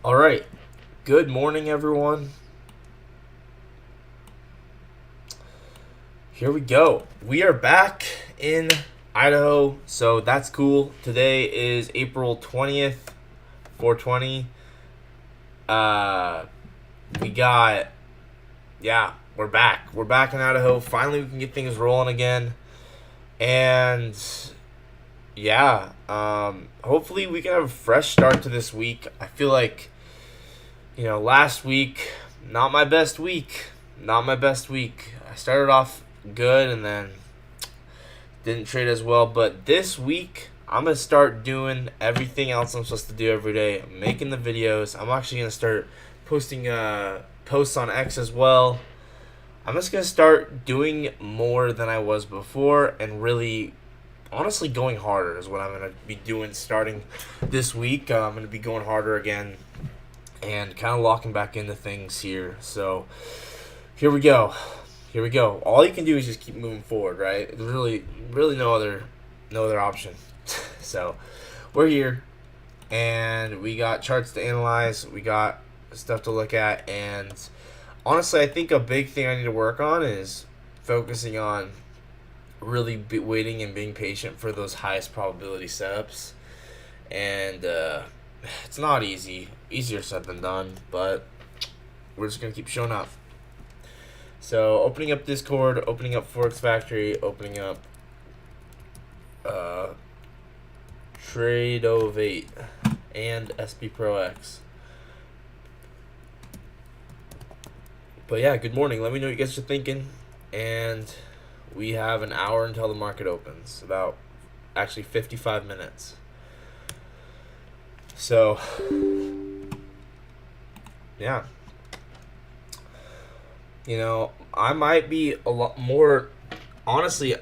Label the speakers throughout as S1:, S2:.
S1: All right. Good morning, everyone. Here we go. We are back in Idaho, so that's cool. Today is April 20th, 420. Uh, we got, yeah, we're back. We're back in Idaho. Finally, we can get things rolling again. And, yeah, hopefully we can have a fresh start to this week. I feel like, last week, not my best week. Not my best week. I started off good and then didn't trade as well. But this week, I'm going to start doing everything else I'm supposed to do every day. I'm making the videos. I'm actually going to start posting posts on X as well. I'm just going to start doing more than I was before and really, honestly, going harder is what I'm going to be doing starting this week. I'm going to be going harder again and kind of locking back into things here. So here we go. Here we go. All you can do is just keep moving forward, right? There's really no other option. So we're here, and we got charts to analyze. We got stuff to look at, and honestly, I think a big thing I need to work on is focusing on really waiting and being patient for those highest probability setups. And it's not easy. Easier said than done, but we're just gonna keep showing up. So opening up Discord, opening up Forex Factory, opening up uh, Tradeovate and SP Pro X. But yeah, good morning. Let me know what you guys are thinking. And we have an hour until the market opens. About actually 55 minutes. So yeah. I might be a lot more. Honestly,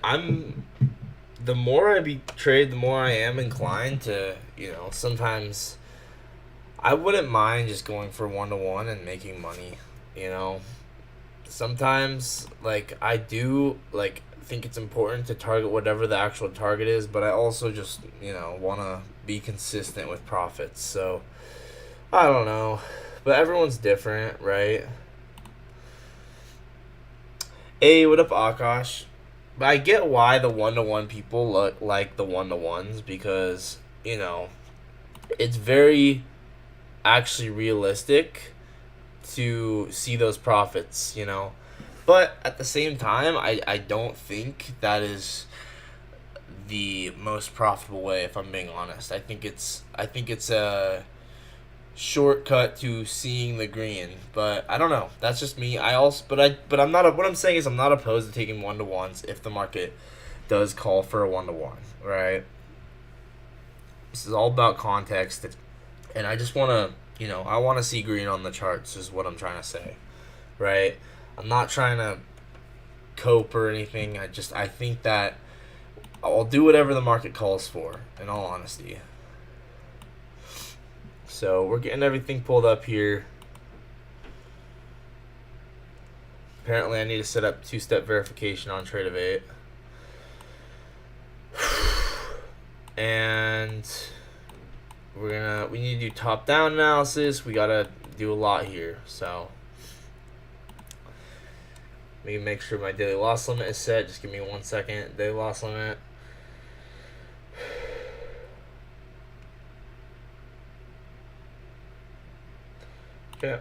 S1: the more I be trade, the more I am inclined to, sometimes I wouldn't mind just going for 1-to-1 and making money, you know. Sometimes like I do like think it's important to target whatever the actual target is, but I also just, want to be consistent with profits. So, I don't know. But everyone's different, right? Hey, what up, Akash? But I get why the 1-to-1 people look like the 1-to-1s because, it's very actually realistic to see those profits. But at the same time, I don't think that is the most profitable way, if I'm being honest. I think it's a shortcut to seeing the green, but I don't know. That's just me. But I'm not. What I'm saying is I'm not opposed to taking 1-to-1s if the market does call for a 1-to-1. Right. This is all about context, and I just want to. I want to see green on the charts. Is what I'm trying to say. Right. I'm not trying to cope or anything. I think that I'll do whatever the market calls for. In all honesty. So we're getting everything pulled up here. Apparently, I need to set up two-step verification on Tradeovate. And we need to do top-down analysis. We gotta do a lot here. So let me make sure my daily loss limit is set. Just give me 1 second. Daily loss limit. Okay.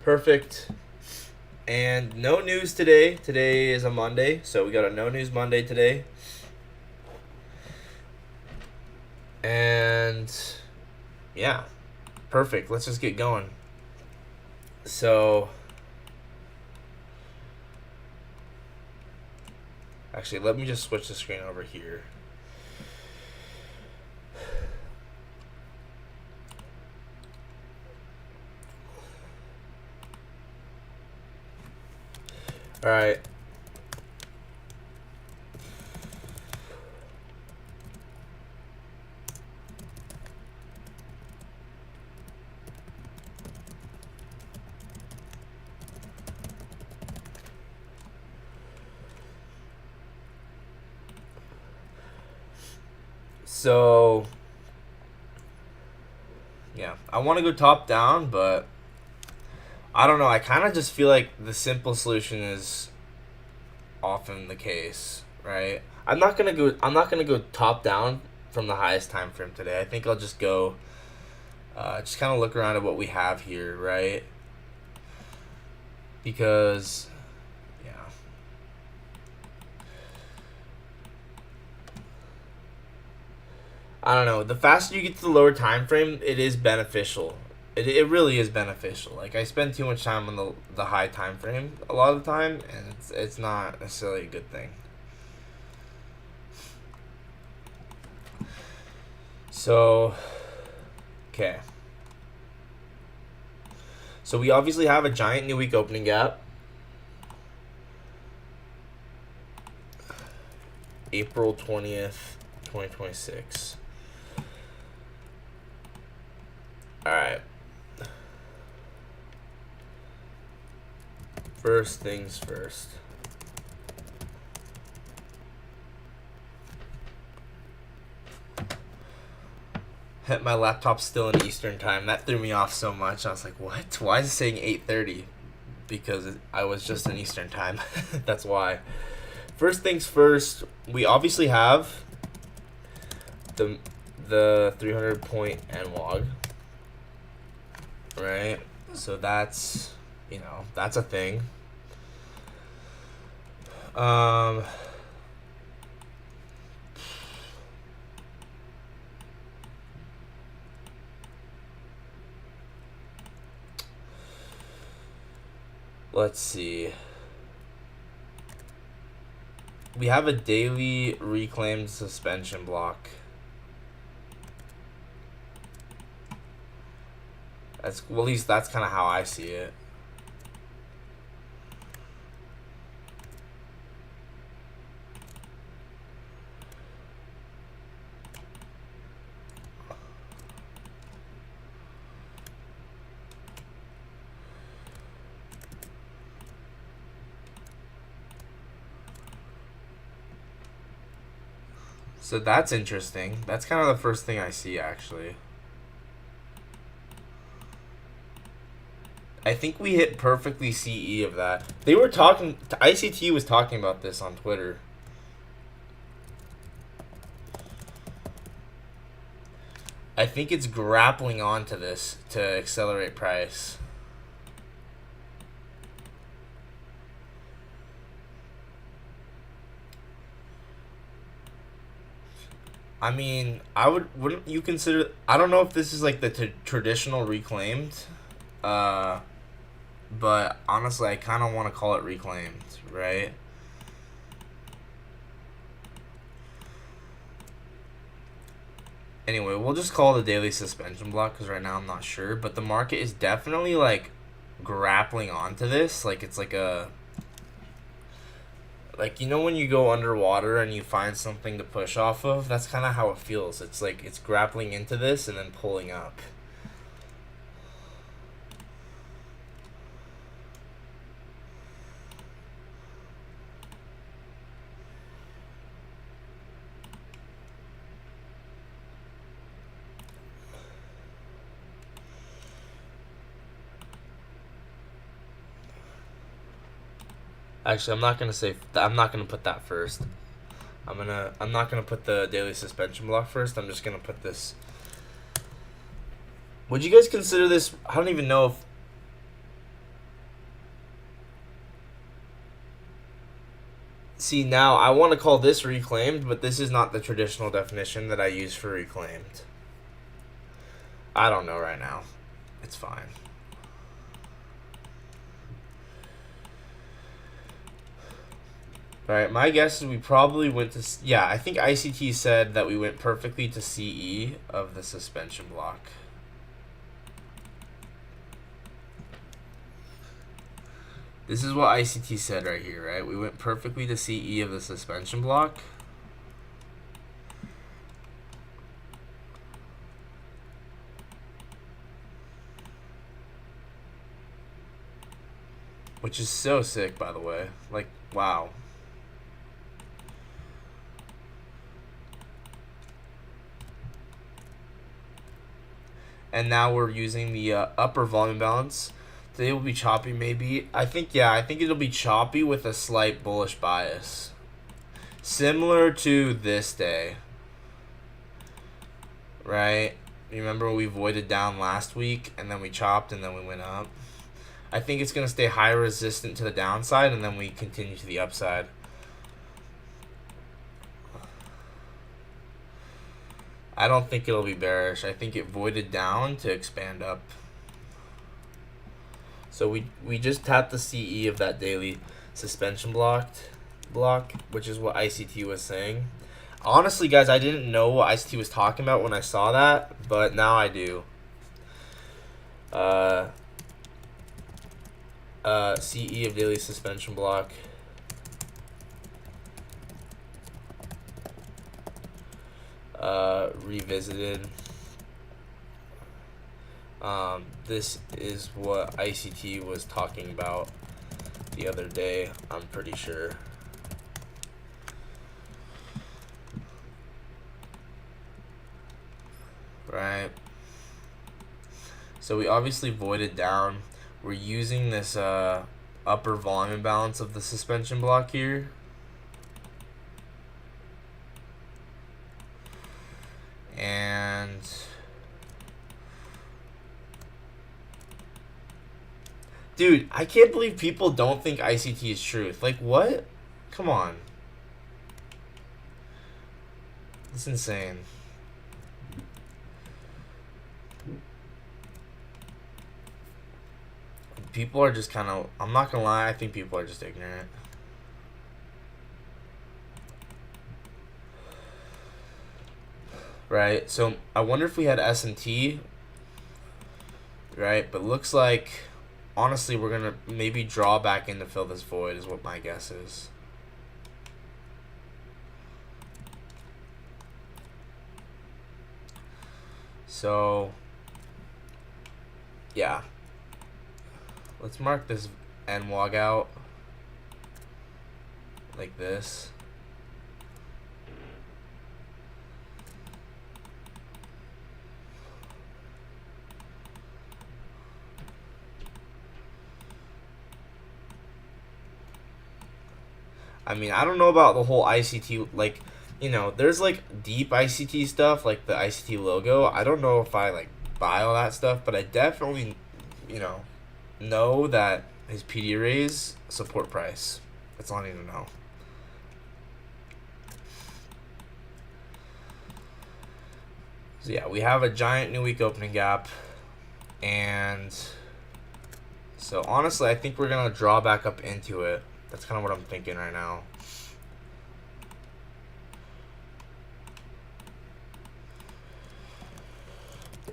S1: Perfect. And no news today. Today is a Monday, so we got a no news Monday today. And yeah, perfect. Let's just get going. So actually, let me just switch the screen over here. All right. So Yeah, I want to go top down, but I don't know. I kind of just feel like the simple solution is often the case, right? I'm not gonna go. I'm not gonna go top down from the highest time frame today. I think I'll just go. Just kind of look around at what we have here, right? Because, yeah. I don't know. The faster you get to the lower time frame, it is beneficial. It really is beneficial. Like I spend too much time on the high time frame a lot of the time, and it's not necessarily a good thing. So, okay. So we obviously have a giant new week opening gap. April 20th, 2026. Alright. First things first. My laptop's still in Eastern time. That threw me off so much. I was like, what? Why is it saying 8:30? Because I was just in Eastern time. That's why. First things first, we obviously have the 300 point analog, right? So that's, that's a thing. Let's see. We have a daily reclaimed suspension block. At least that's kind of how I see it. So that's interesting. That's kind of the first thing I see, actually. I think we hit perfectly CE of that. They were talking, ICT was talking about this on Twitter. I think it's grappling onto this to accelerate price. I mean, wouldn't you consider, I don't know if this is like the traditional reclaimed, but honestly I kind of want to call it reclaimed, right? Anyway, we'll just call it a daily suspension block because right now I'm not sure, but the market is definitely like grappling onto this. Like it's like a, like, when you go underwater and you find something to push off of, that's kind of how it feels. It's like it's grappling into this and then pulling up. Actually, I'm not gonna put that first. I'm not gonna put the daily suspension block first. I'm just gonna put this. Would you guys consider this? I don't even know if. See, now I want to call this reclaimed, but this is not the traditional definition that I use for reclaimed. I don't know right now. It's fine. Alright, my guess is we probably went to... Yeah, I think ICT said that we went perfectly to CE of the suspension block. This is what ICT said right here, right? We went perfectly to CE of the suspension block. Which is so sick, by the way. Like, wow. and now we're using the upper volume balance. Today will be choppy, maybe. I think it'll be choppy with a slight bullish bias, similar to this day, right? Remember we voided down last week, and then we chopped, and then we went up. I think it's going to stay high resistant to the downside, and then we continue to the upside. I don't think it'll be bearish. I think it voided down to expand up. So we just tapped the CE of that daily suspension block, which is what ICT was saying. Honestly, guys, I didn't know what ICT was talking about when I saw that, but now I do. CE of daily suspension block. Revisited. This is what ICT was talking about the other day, I'm pretty sure. Right. So we obviously voided down. We're using this upper volume balance of the suspension block here. And dude, I can't believe people don't think ICT is truth. Like, what? Come on. It's insane. People are just kind of, I'm not gonna lie, I think people are just ignorant. Right, so I wonder if we had S&T, right? But looks like, honestly, we're gonna maybe draw back in to fill this void is what my guess is. So, yeah. Let's mark this NWOG out like this. I mean, I don't know about the whole ICT, like, you know, there's like deep ICT stuff, like the ICT logo. I don't know if I like buy all that stuff, but I definitely, you know that his PD arrays support price. That's all I need to know. So yeah, we have a giant new week opening gap, and so honestly, I think we're gonna draw back up into it. That's kind of what I'm thinking right now.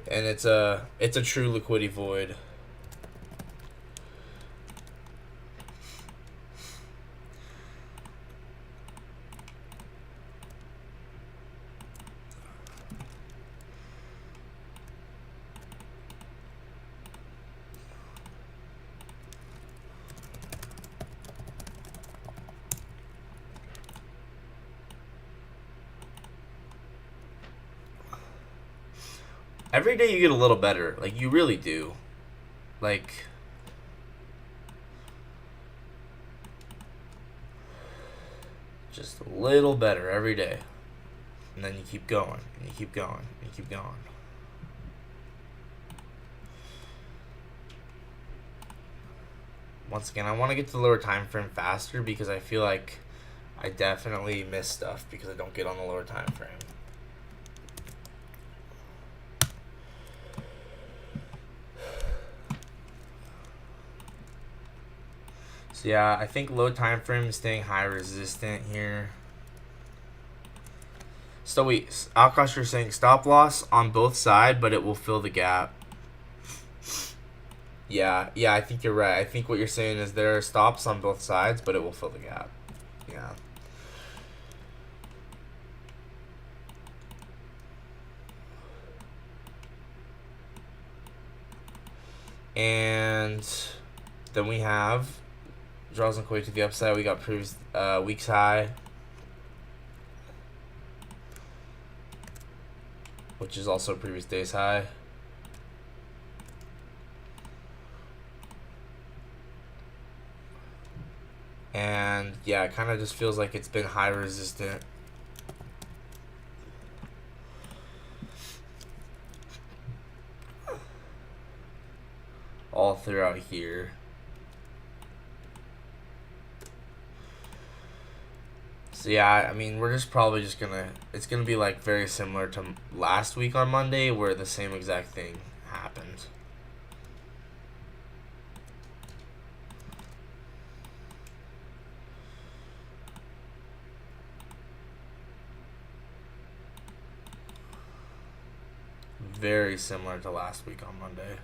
S1: And it's a true liquidity void. Every day you get a little better. Like, you really do. Like, just a little better every day. And then you keep going, and you keep going, and you keep going. Once again, I want to get to the lower time frame faster because I feel like I definitely miss stuff because I don't get on the lower time frame. So yeah, I think low time frame is staying high resistant here. So wait, Alkosh, you're saying stop loss on both sides, but it will fill the gap. Yeah, I think you're right. I think what you're saying is there are stops on both sides, but it will fill the gap. Yeah. And then we have draws and to the upside. We got previous week's high, which is also previous day's high. And yeah, it kind of just feels like it's been high resistant. All throughout here. So yeah, I mean, we're just probably just gonna, it's gonna be like very similar to last week on Monday where the same exact thing happened. Very similar to last week on Monday.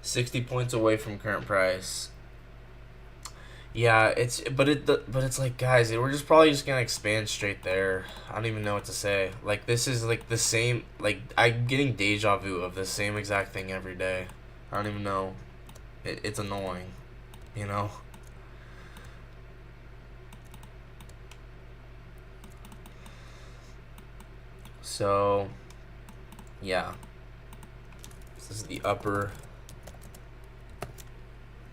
S1: $60 away from current price. Yeah, but it's like, guys, we're just probably just gonna expand straight there. I don't even know what to say. Like, this is like the same. Like, I'm getting deja vu of the same exact thing every day. I don't even know. It's annoying, you know. So, yeah. This is the upper.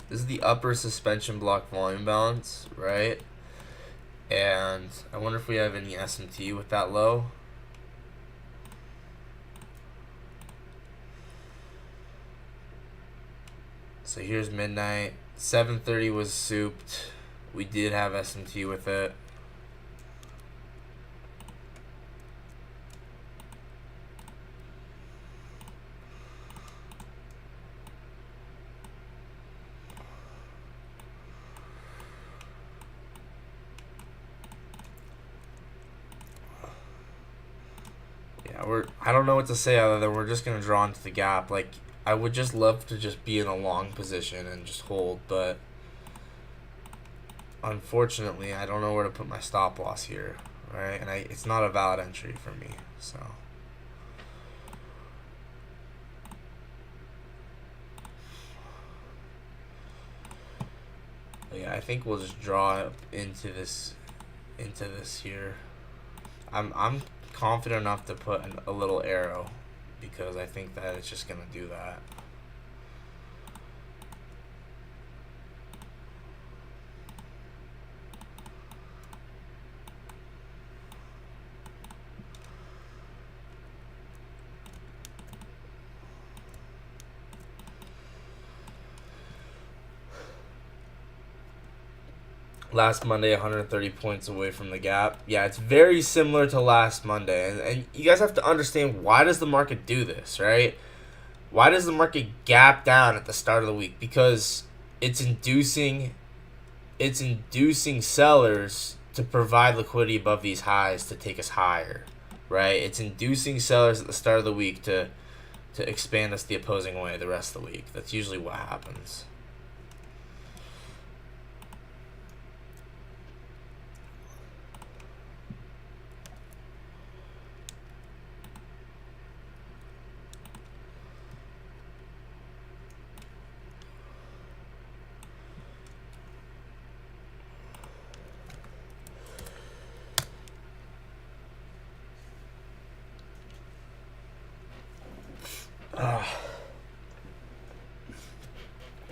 S1: This is the upper suspension block volume balance, right? And I wonder if we have any SMT with that low. So here's midnight. 7:30 was souped. We did have SMT with it. I don't know what to say other than we're just gonna draw into the gap. Like, I would just love to just be in a long position and just hold, but unfortunately I don't know where to put my stop loss here, right? And it's not a valid entry for me, so. But yeah, I think we'll just draw into this here. I'm confident enough to put a little arrow because I think that it's just gonna do that. Last Monday, 130 points away from the gap. Yeah, it's very similar to last Monday. And you guys have to understand, why does the market do this, right? Why does the market gap down at the start of the week? Because it's inducing sellers to provide liquidity above these highs to take us higher, right? It's inducing sellers at the start of the week to expand us the opposing way the rest of the week. That's usually what happens.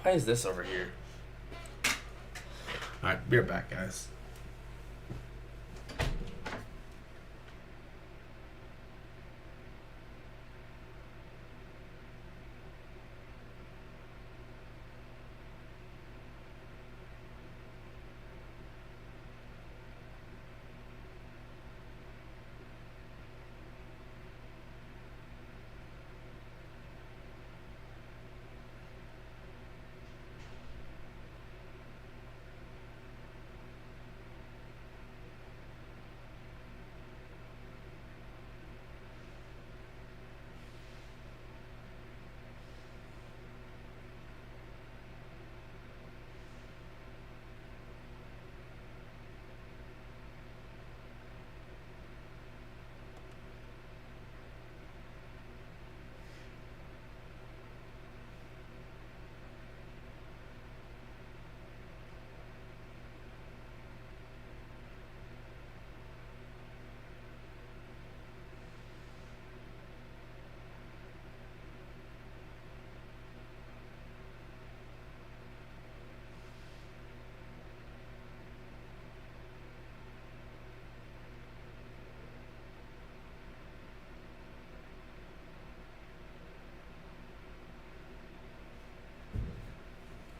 S1: Why is this over here? Alright, be right back, guys.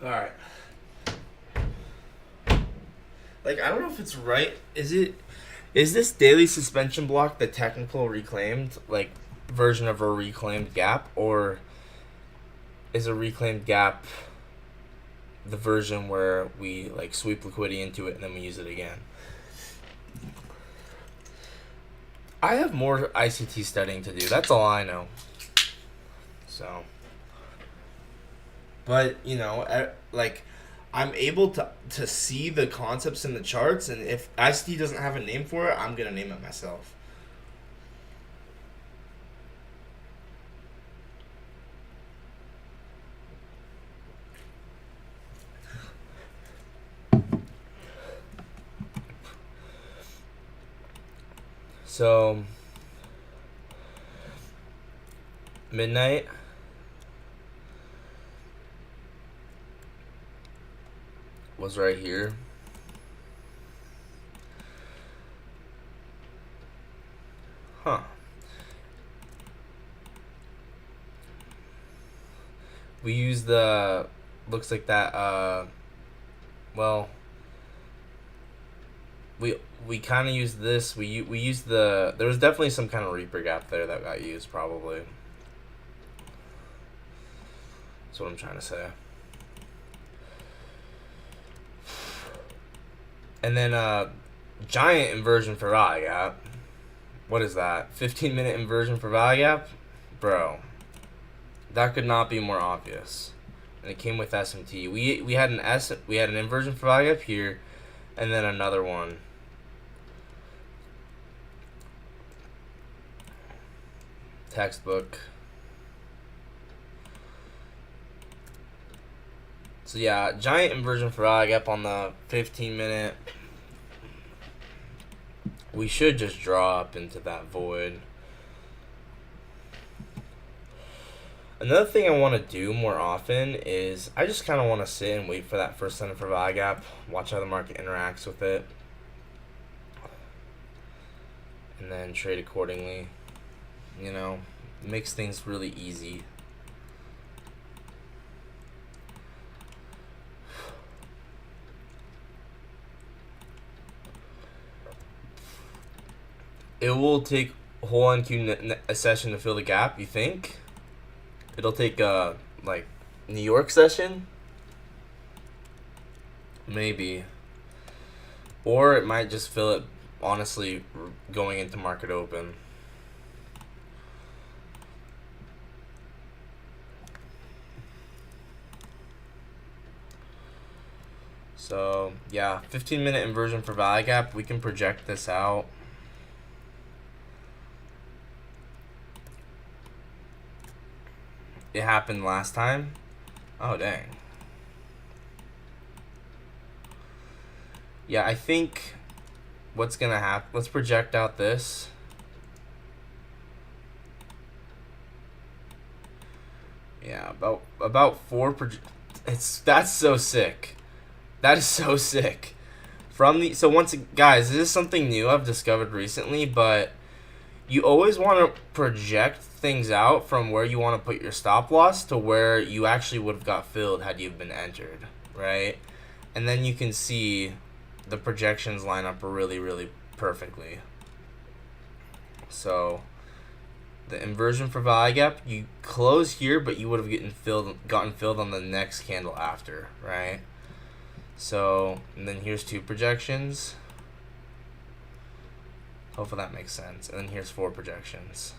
S1: All right. Like, I don't know if it's right. Is this daily suspension block the technical reclaimed, like, version of a reclaimed gap, or is a reclaimed gap the version where we, like, sweep liquidity into it and then we use it again? I have more ICT studying to do. That's all I know. So, but like, I'm able to see the concepts in the charts, and if ICT doesn't have a name for it, I'm gonna name it myself. So, midnight. Was right here. Huh. We use the, looks like that, well, we kind of use this. We use there was definitely some kind of Reaper gap there that got used, probably. That's what I'm trying to say. And then giant inversion for value gap. What is that? 15-minute inversion for value gap? Bro, that could not be more obvious. And it came with SMT. We had an inversion for value gap here, and then another one. Textbook. So yeah, giant inversion for value gap on the 15-minute. We should just draw up into that void. Another thing I want to do more often is I just kind of want to sit and wait for that first center for value gap, watch how the market interacts with it, and then trade accordingly. Makes things really easy. It will take whole NQ a session to fill the gap, you think? It'll take like New York session? Maybe. Or it might just fill it, honestly, going into market open. So, yeah, 15-minute inversion for value gap. We can project this out. It happened last time. Oh, dang. Yeah, I think what's going to happen, let's project out this. Yeah, about four that's so sick. That is so sick. Guys, this is something new I've discovered recently, but you always want to project things out from where you want to put your stop loss to where you actually would have got filled had you been entered, right? And then you can see the projections line up really, really perfectly. So the inversion for value gap, you close here, but you would have gotten filled on the next candle after, right? So, and then here's two projections. Hopefully that makes sense. And then here's four projections.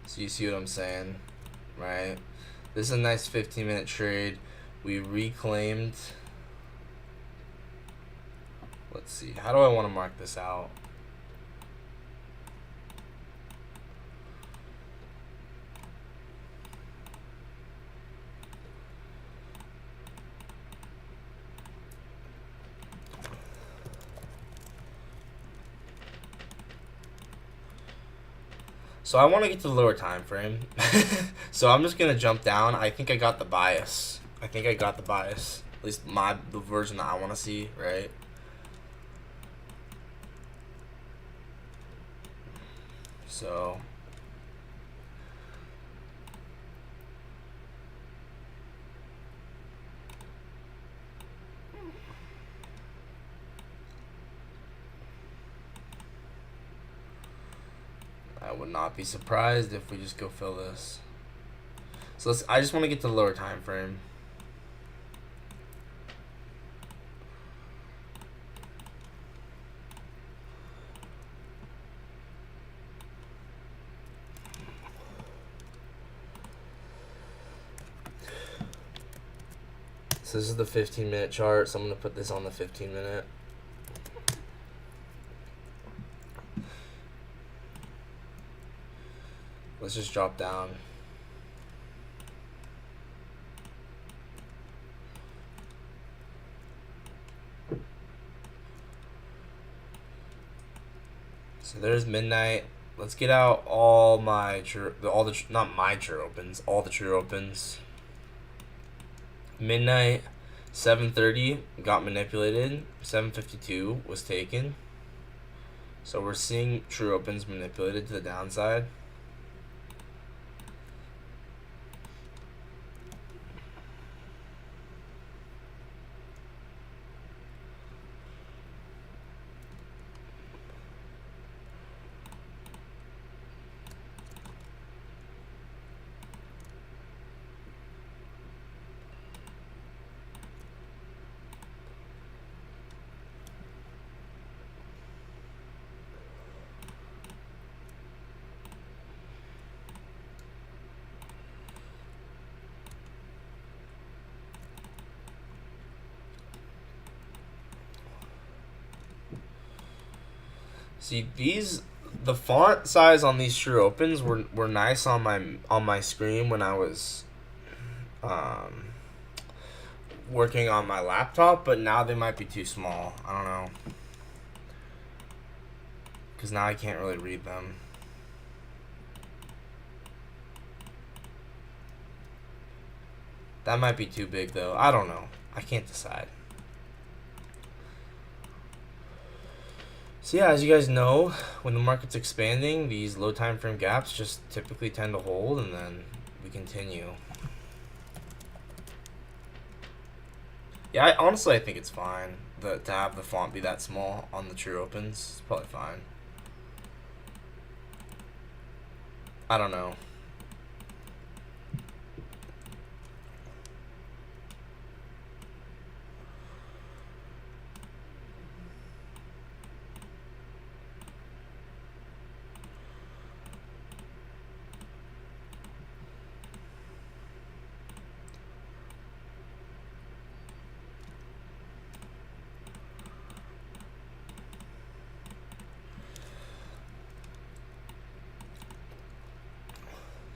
S1: So you see what I'm saying, right? This is a nice 15-minute trade. We reclaimed. Let's see. How do I want to mark this out? So I want to get to the lower time frame. So I'm just gonna jump down. I think I got the bias. At least the version that I want to see, right? So I would not be surprised if we just go fill this. So I just want to get to the lower time frame. So this is the 15-minute chart, so I'm going to put this on the 15-minute. Let's just drop down. So there's midnight. Let's get out all the true opens. Midnight, 7:30 got manipulated. 7:52 was taken. So we're seeing true opens manipulated to the downside. See, the font size on these true opens were nice on my screen when I was working on my laptop, but now they might be too small. I don't know, because now I can't really read them. That might be too big though. I don't know. I can't decide. So yeah, as you guys know, when the market's expanding, these low time frame gaps just typically tend to hold, and then we continue. Yeah, honestly, I think it's fine to have the font be that small on the true opens. It's probably fine. I don't know.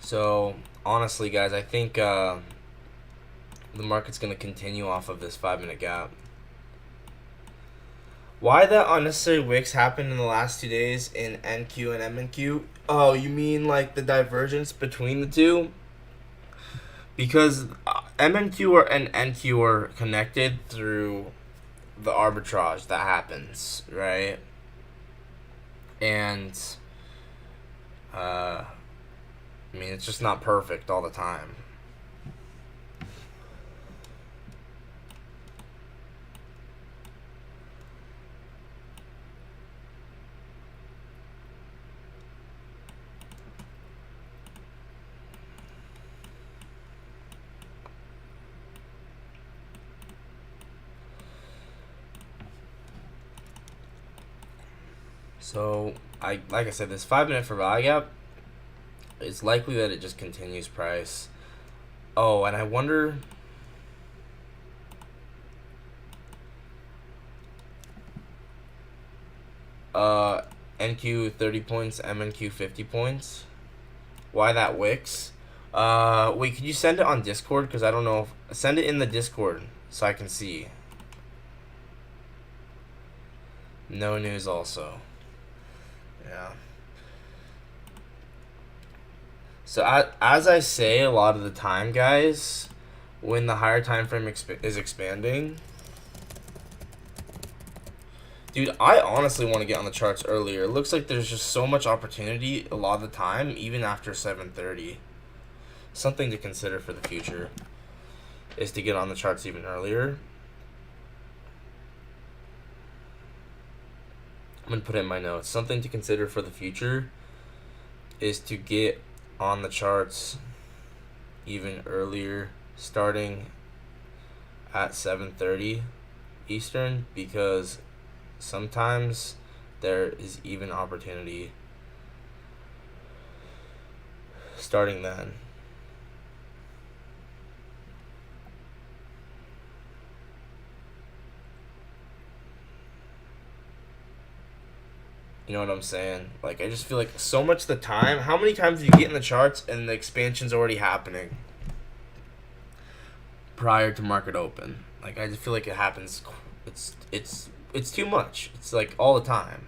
S1: So honestly, guys, I think the market's gonna continue off of this 5-minute gap. Why that unnecessary wicks happened in the last 2 days in NQ and MNQ? Oh, you mean like the divergence between the two? Because MNQ and NQ are connected through the arbitrage that happens, right? And I mean, it's just not perfect all the time. So, like I said, this 5-minute for value gap, it's likely that it just continues price. Oh, and I wonder... NQ 30 points, MNQ 50 points. Why that wicks? Wait, could you send it on Discord? Because I don't know if... Send it in the Discord so I can see. No news also. Yeah. So as I say a lot of the time, guys, when the higher time frame is expanding, dude, I honestly want to get on the charts earlier. It looks like there's just so much opportunity a lot of the time, even after 7:30. Something to consider for the future is to get on the charts even earlier. I'm going to put it in my notes. Something to consider for the future is to get on the charts even earlier, starting at 7:30 Eastern, because sometimes there is even opportunity starting then. You know what I'm saying? Like, I just feel like so much of the time, how many times do you get in the charts and the expansion's already happening prior to market open? Like, I just feel like it happens. It's too much. It's like all the time.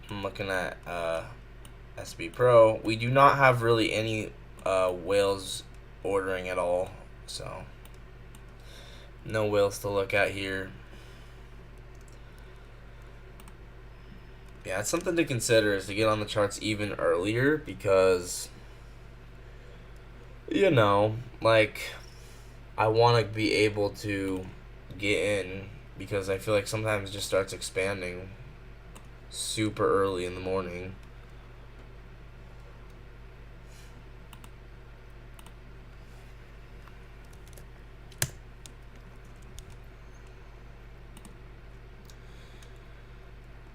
S1: I'm looking at SB Pro. We do not have really any whales ordering at all, so no whales to look at here. Yeah, it's something to consider is to get on the charts even earlier because, you know, like, I want to be able to get in because I feel like sometimes it just starts expanding super early in the morning.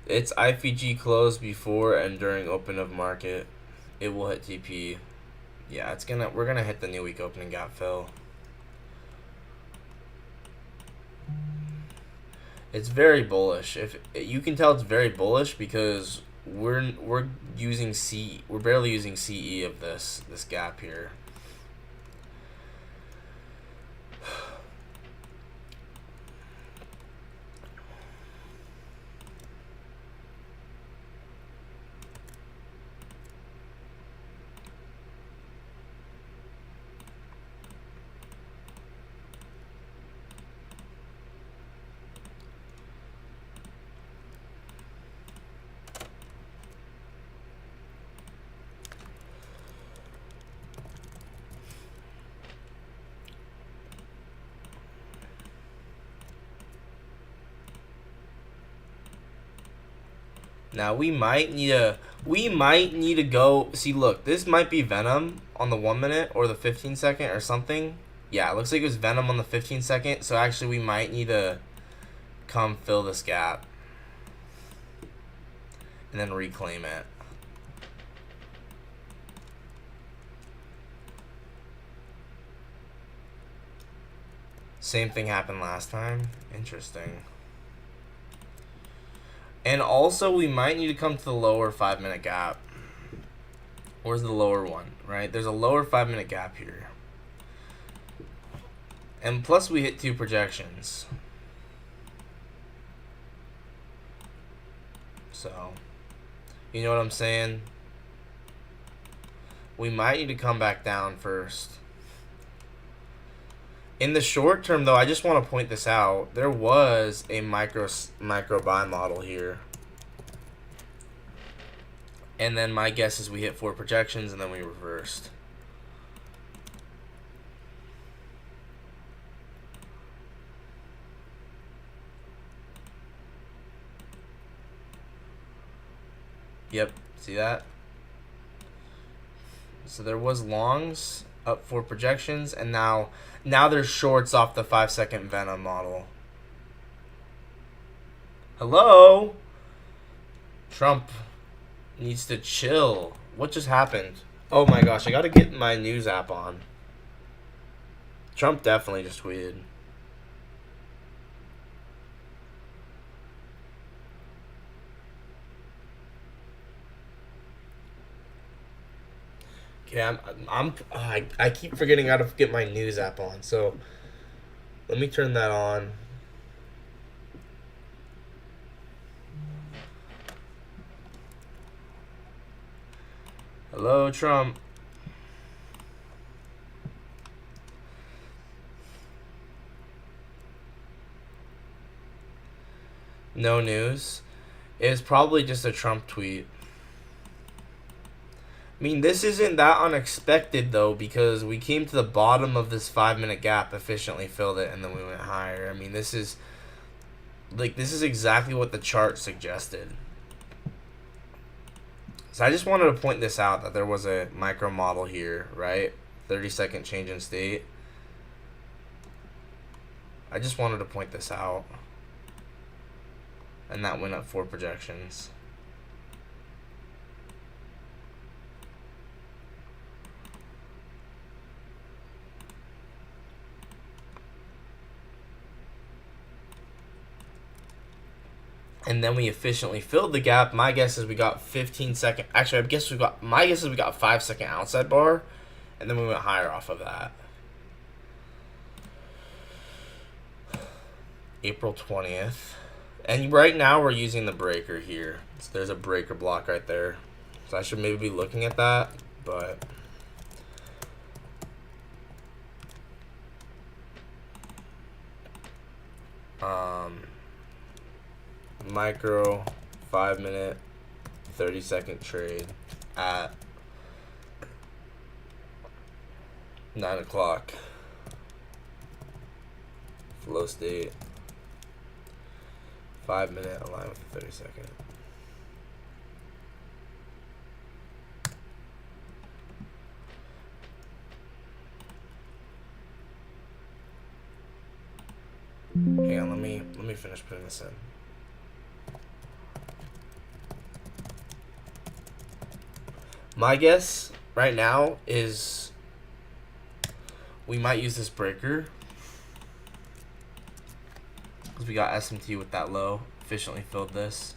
S1: It's IFG closed before and during open of market. It will hit TP. Yeah, we're gonna hit the new week opening gap fill. It's very bullish. If you can tell, it's very bullish because we're using we're barely using CE of this gap here. Now we might need to go see. Look, this might be Venom on the 1 minute or the 15-second or something. Yeah, it looks like it was Venom on the 15-second. So actually, we might need to come fill this gap and then reclaim it. Same thing happened last time. Interesting. And also, we might need to come to the lower 5-minute gap. Where's the lower one, right? There's a lower 5-minute gap here. And plus, we hit 2 projections. So, you know what I'm saying? We might need to come back down first. In the short term, though, I just want to point this out. There was a micro buy model here. And then my guess is we hit 4 projections and then we reversed. Yep, see that? So there was longs up 4 projections, and now there's shorts off the 5-second Venom model. Hello? Trump needs to chill. What just happened? Oh my gosh, I gotta get my news app on. Trump definitely just tweeted. Okay, I keep forgetting how to get my news app on. So let me turn that on. Hello, Trump. No news. It was probably just a Trump tweet. I mean, this isn't that unexpected, though, because we came to the bottom of this 5-minute gap, efficiently filled it, and then we went higher. I mean, this is exactly what the chart suggested. So I just wanted to point this out, that there was a micro model here, right? 30-second change in state. I just wanted to point this out. And that went up 4 projections. And then we efficiently filled the gap. My guess is we got 15-second. Actually, my guess is we got 5-second outside bar, and then we went higher off of that. April 20th. And right now we're using the breaker here. So there's a breaker block right there. So I should maybe be looking at that, but micro 5-minute 30-second trade at 9 o'clock. Flow state 5-minute align with the 30-second. Hang on, let me finish putting this in. My guess right now is we might use this breaker because we got SMT with that low, efficiently filled this.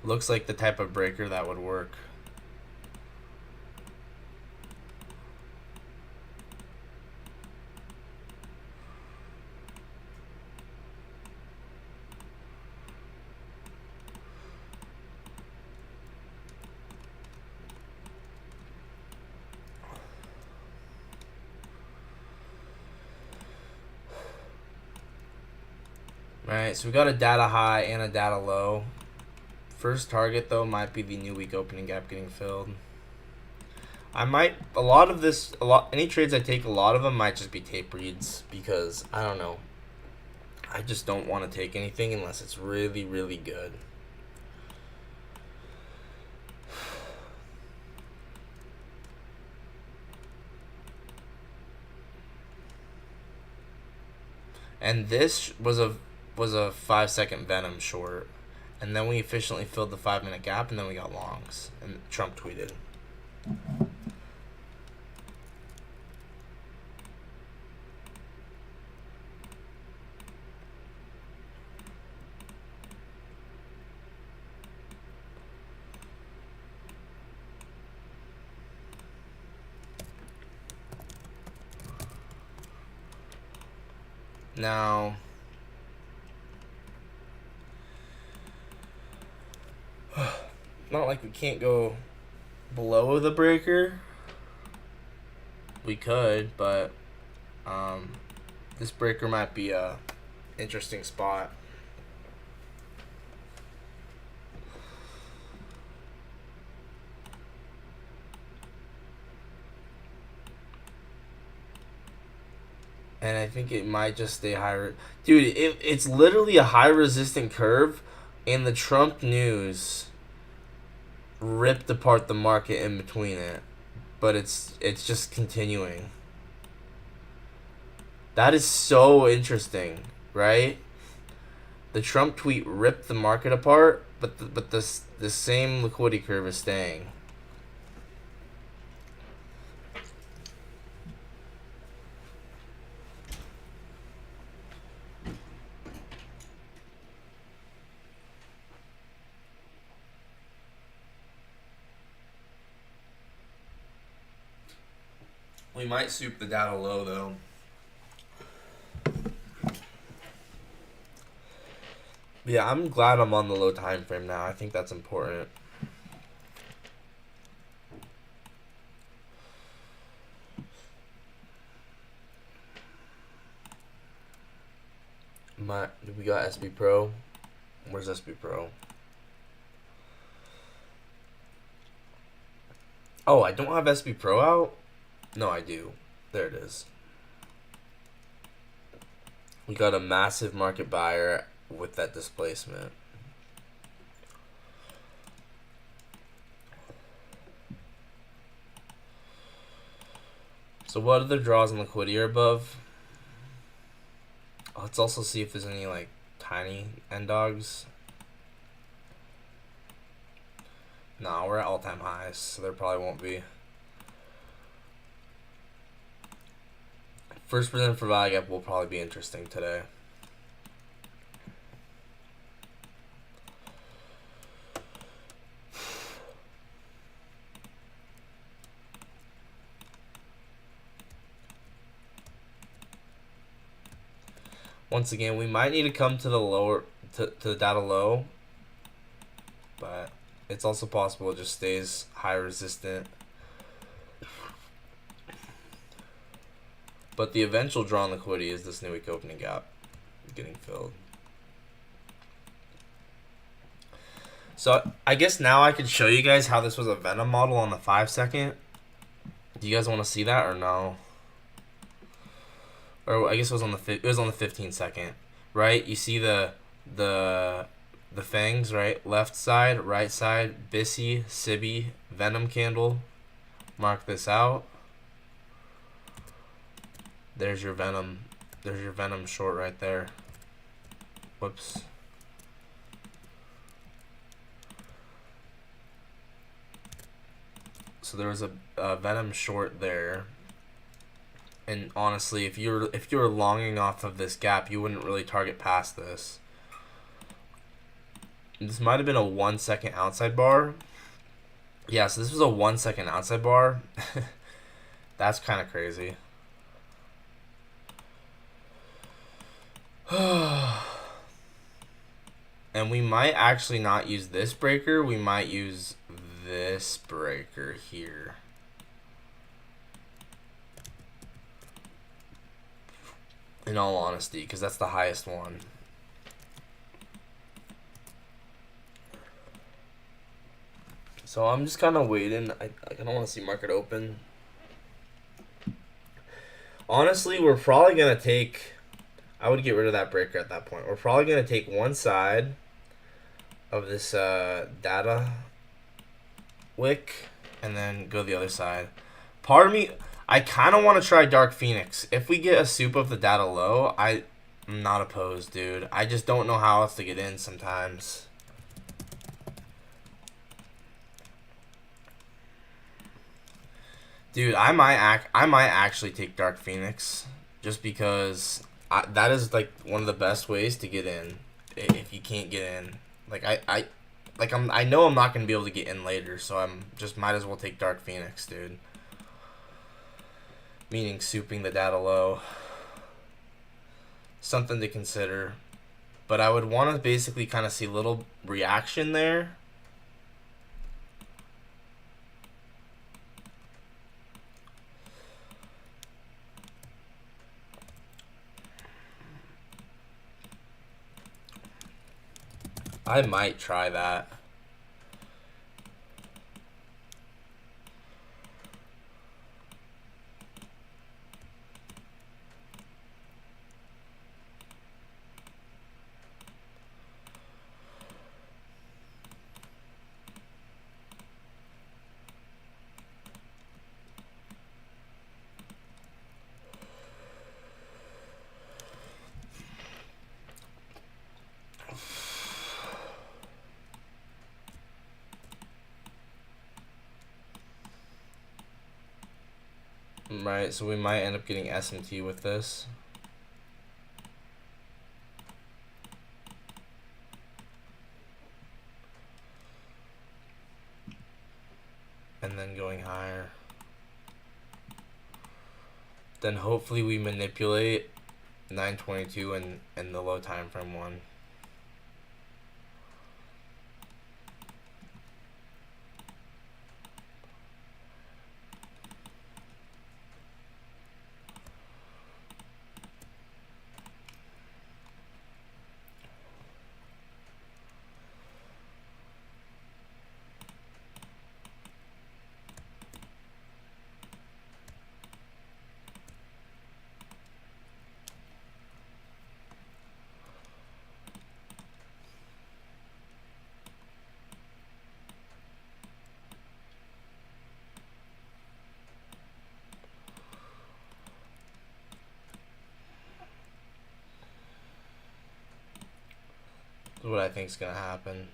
S1: Looks like the type of breaker that would work. Alright, so we got a data high and a data low. First target though might be the new week opening gap getting filled. Any trades I take, a lot of them might just be tape reads because I don't know. I just don't want to take anything unless it's really, really good. And this was a 5-second Venom short. And then we efficiently filled the 5-minute gap, and then we got longs. And Trump tweeted. Now, not like we can't go below the breaker. We could, but this breaker might be a interesting spot. And I think it might just stay higher. Dude, it's literally a high resistant curve, and the Trump news ripped apart the market in between it. But it's just continuing. That is so interesting, right? The Trump tweet ripped the market apart, but the same liquidity curve is staying. We might soup the data low though. Yeah, I'm glad I'm on the low time frame now. I think that's important. We got SB Pro. Where's SB Pro? Oh, I don't have SB Pro out? No, I do. There it is. We got a massive market buyer with that displacement. So what other draws and liquidity are above? Let's also see if there's any like tiny end dogs. Nah, we're at all-time highs, so there probably won't be. First percent for value gap will probably be interesting today. Once again, we might need to come to the lower to the data low, but it's also possible it just stays high resistant. But the eventual draw on liquidity is this new week opening gap getting filled. So I guess now I can show you guys how this was a Venom model on the 5 second. Do you guys want to see that or no? Or I guess it was on the 15 second, right? You see the fangs, right? Left side, right side, Bissy, Sibby, Venom candle. Mark this out. There's your Venom. There's your Venom short right there. Whoops. So there was a Venom short there. And honestly, if you're longing off of this gap, you wouldn't really target past this. This might have been a 1 second outside bar. Yeah, so this was a 1 second outside bar. That's kind of crazy. And we might actually not use this breaker. We might use this breaker here. In all honesty, because that's the highest one. So I'm just kind of waiting. I don't want to see market open. Honestly, we're probably going to take... I would get rid of that breaker at that point. We're probably going to take one side of this data wick and then go the other side. Part of me... I kind of want to try Dark Phoenix. If we get a soup of the data low, I'm not opposed, dude. I just don't know how else to get in sometimes. Dude, I might actually take Dark Phoenix just because that is like one of the best ways to get in if you can't get in. Like I know I'm not gonna be able to get in later, so I'm just might as well take Dark Phoenix, dude. Meaning souping the data low. Something to consider. But I would want to basically kind of see a little reaction there. I might try that. Right, so we might end up getting SMT with this. And then going higher. Then hopefully we manipulate 922 and the low time frame one. What I think is gonna happen.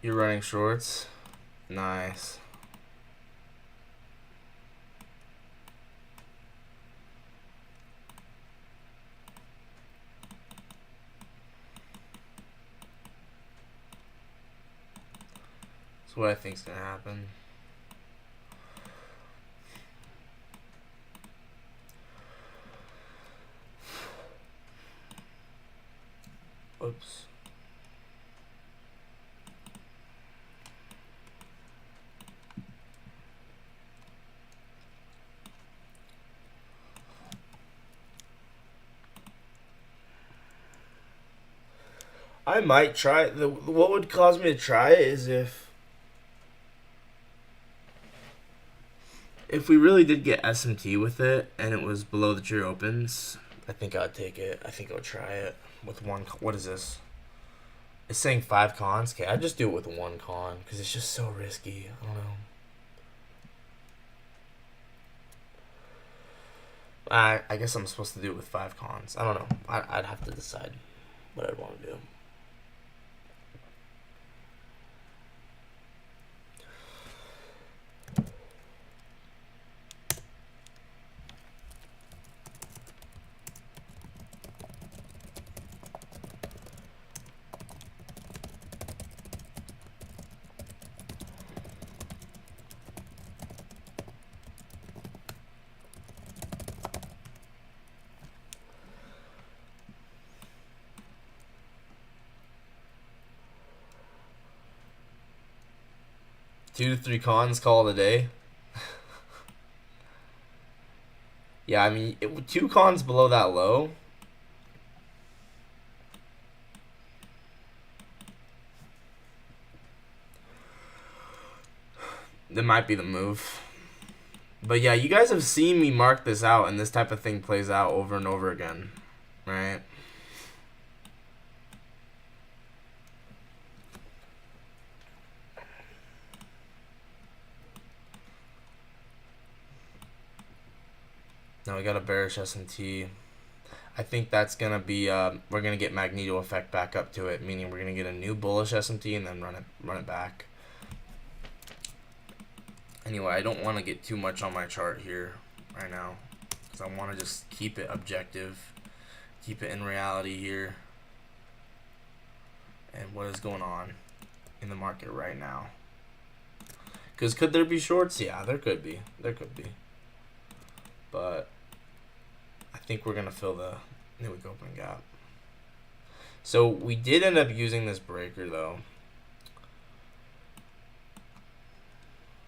S1: You're running shorts? Nice. That's what I think's gonna happen. Oops. I might try. What would cause me to try it is if we really did get SMT with it and it was below the tree opens. I think I'd take it. I think I'll try it with one. What is this? It's saying 5 cons. Okay, I just do it with 1 con because it's just so risky. I don't know. I guess I'm supposed to do it with 5 cons. I don't know. I'd have to decide what I'd want to do. Two to 3 cons, call it a day. Yeah, I mean, 2 cons below that low. That might be the move. But yeah, you guys have seen me mark this out, and this type of thing plays out over and over again, right? Now we got a bearish S&T. I think that's gonna be we're gonna get magneto effect back up to it, meaning we're gonna get a new bullish S&T and then run it back. Anyway, I don't want to get too much on my chart here right now because I want to just keep it objective, keep it in reality here, and what is going on in the market right now. Because could there be shorts? Yeah, there could be. There could be. But I think we're going to fill the new week open gap. So we did end up using this breaker, though.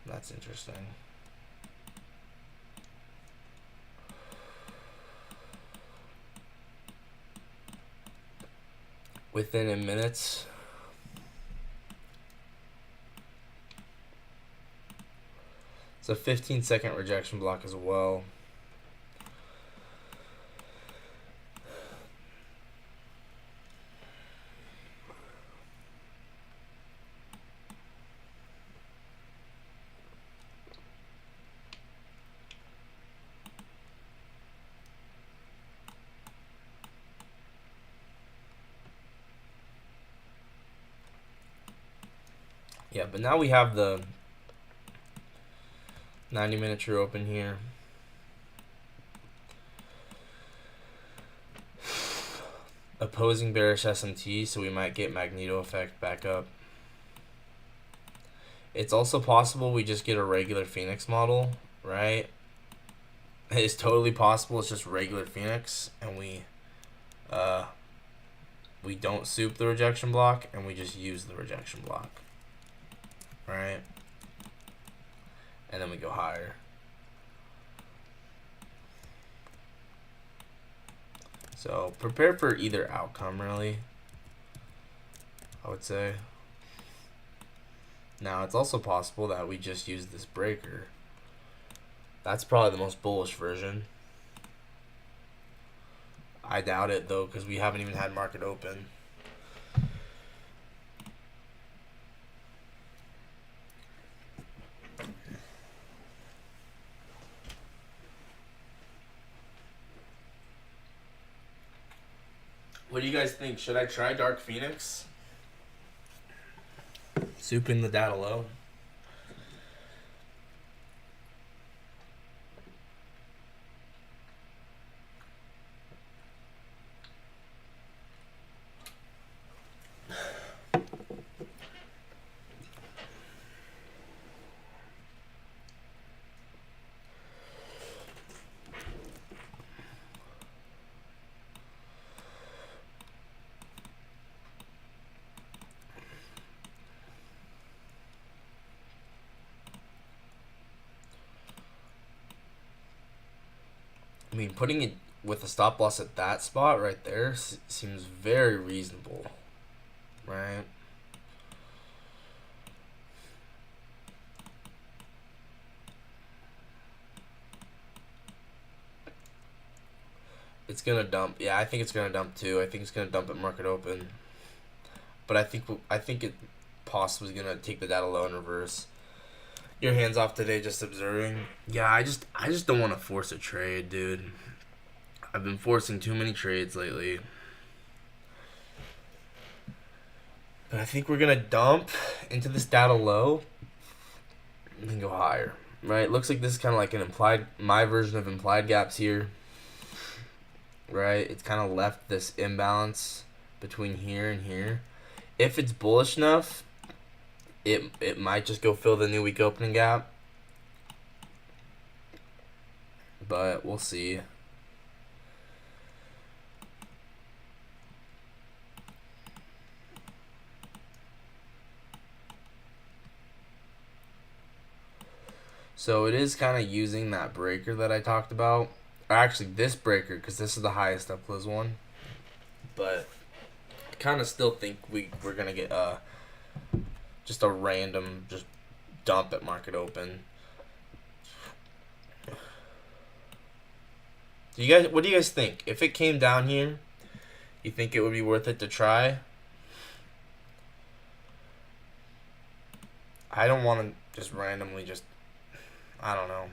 S1: That's interesting. Within a minute. It's a 15-second rejection block as well. Yeah, but now we have the 90-minute true open here. Opposing bearish SMT, so we might get Magneto effect back up. It's also possible we just get a regular Phoenix model, right? It's totally possible it's just regular Phoenix, and we don't soup the rejection block, and we just use the rejection block, right? And then we go higher. So prepare for either outcome, really, I would say. Now, it's also possible that we just use this breaker. That's probably the most bullish version. I doubt it, though, because we haven't even had market open. What do you guys think? Should I try Dark Phoenix? Souping the data low. I mean, putting it with a stop loss at that spot right there seems very reasonable, right? It's gonna dump. Yeah, I think it's gonna dump too. I think it's gonna dump at market open. But I think it possibly is gonna take the data low in reverse. Your hands off today, just observing. Yeah, I just don't want to force a trade, dude. I've been forcing too many trades lately. But I think we're gonna dump into this data low and then go higher. Right? Looks like this is kind of like an my version of implied gaps here. Right? It's kind of left this imbalance between here and here. If it's bullish enough, it might just go fill the new week opening gap. But we'll see. So it is kind of using that breaker that I talked about. Or actually, this breaker, because this is the highest up close one. But I kind of still think we're going to get just a random dump at market open. What do you guys think? If it came down here, you think it would be worth it to try? I don't want to just randomly I don't know.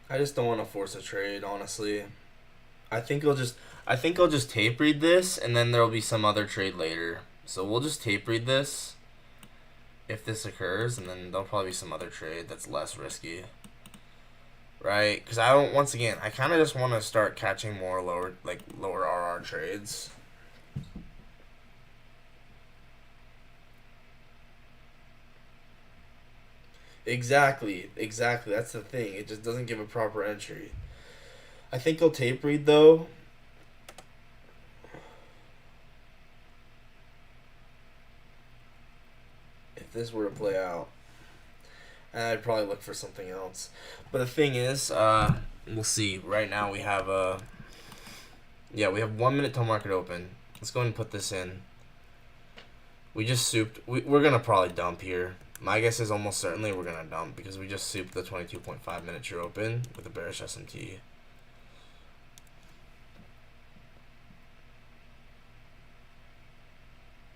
S1: I just don't want to force a trade, honestly. I think I'll just tape read this, and then there'll be some other trade later. So we'll just tape read this if this occurs, and then there'll probably be some other trade that's less risky. Right? Because once again, I kind of just want to start catching more lower RR trades. Exactly. That's the thing. It just doesn't give a proper entry. I think I'll tape read though. If this were to play out, I'd probably look for something else. But the thing is, we'll see. Right now we have we have 1 minute till market open. Let's go ahead and put this in. We just souped. We're gonna probably dump here. My guess is almost certainly we're gonna dump because we just souped the 22.5 minute true open with a bearish SMT.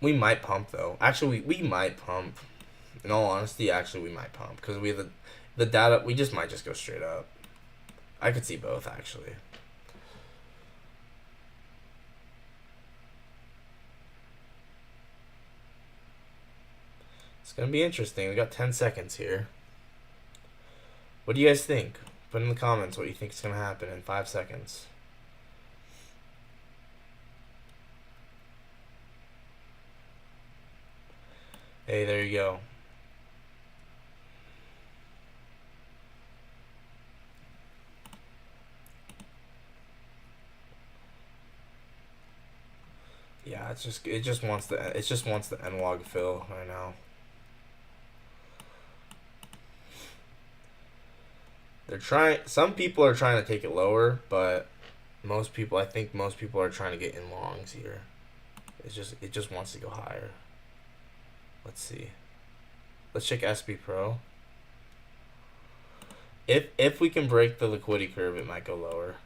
S1: We might pump though. Actually, we might pump. In all honesty, actually, we might pump because we have the data. We just might just go straight up. I could see both actually. It's gonna be interesting. We got 10 seconds here. What do you guys think? Put in the comments what you think is gonna happen in 5 seconds. Hey, there you go. Yeah, it just wants the NWOG fill right now. Some people are trying to take it lower, but I think most people are trying to get in longs here. It just wants to go higher. Let's see. Let's check SB Pro. If we can break the liquidity curve, it might go lower.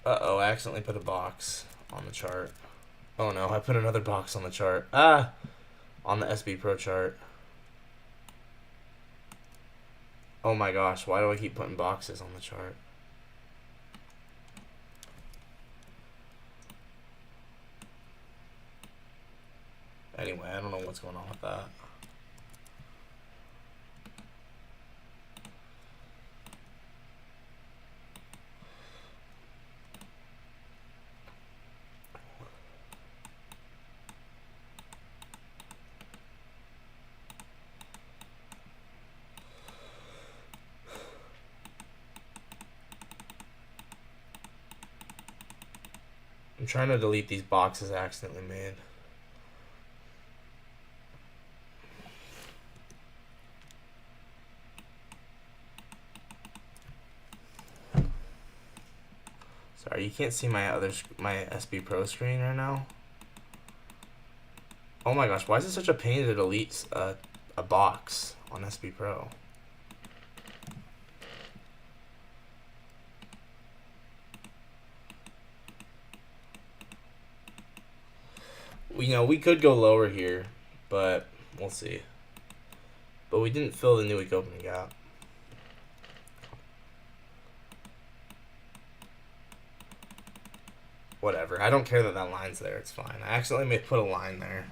S1: Uh-oh, I accidentally put a box on the chart. Oh no, I put another box on the chart. On the SB Pro chart. Oh my gosh, why do I keep putting boxes on the chart? Anyway, I don't know what's going on with that. I'm trying to delete these boxes I accidentally made. Sorry, you can't see my SB Pro screen right now. Oh my gosh, why is it such a pain to delete a box on SB Pro? We could go lower here, but we'll see. But we didn't fill the new week opening gap. Whatever. I don't care that line's there. It's fine. I accidentally put a line there.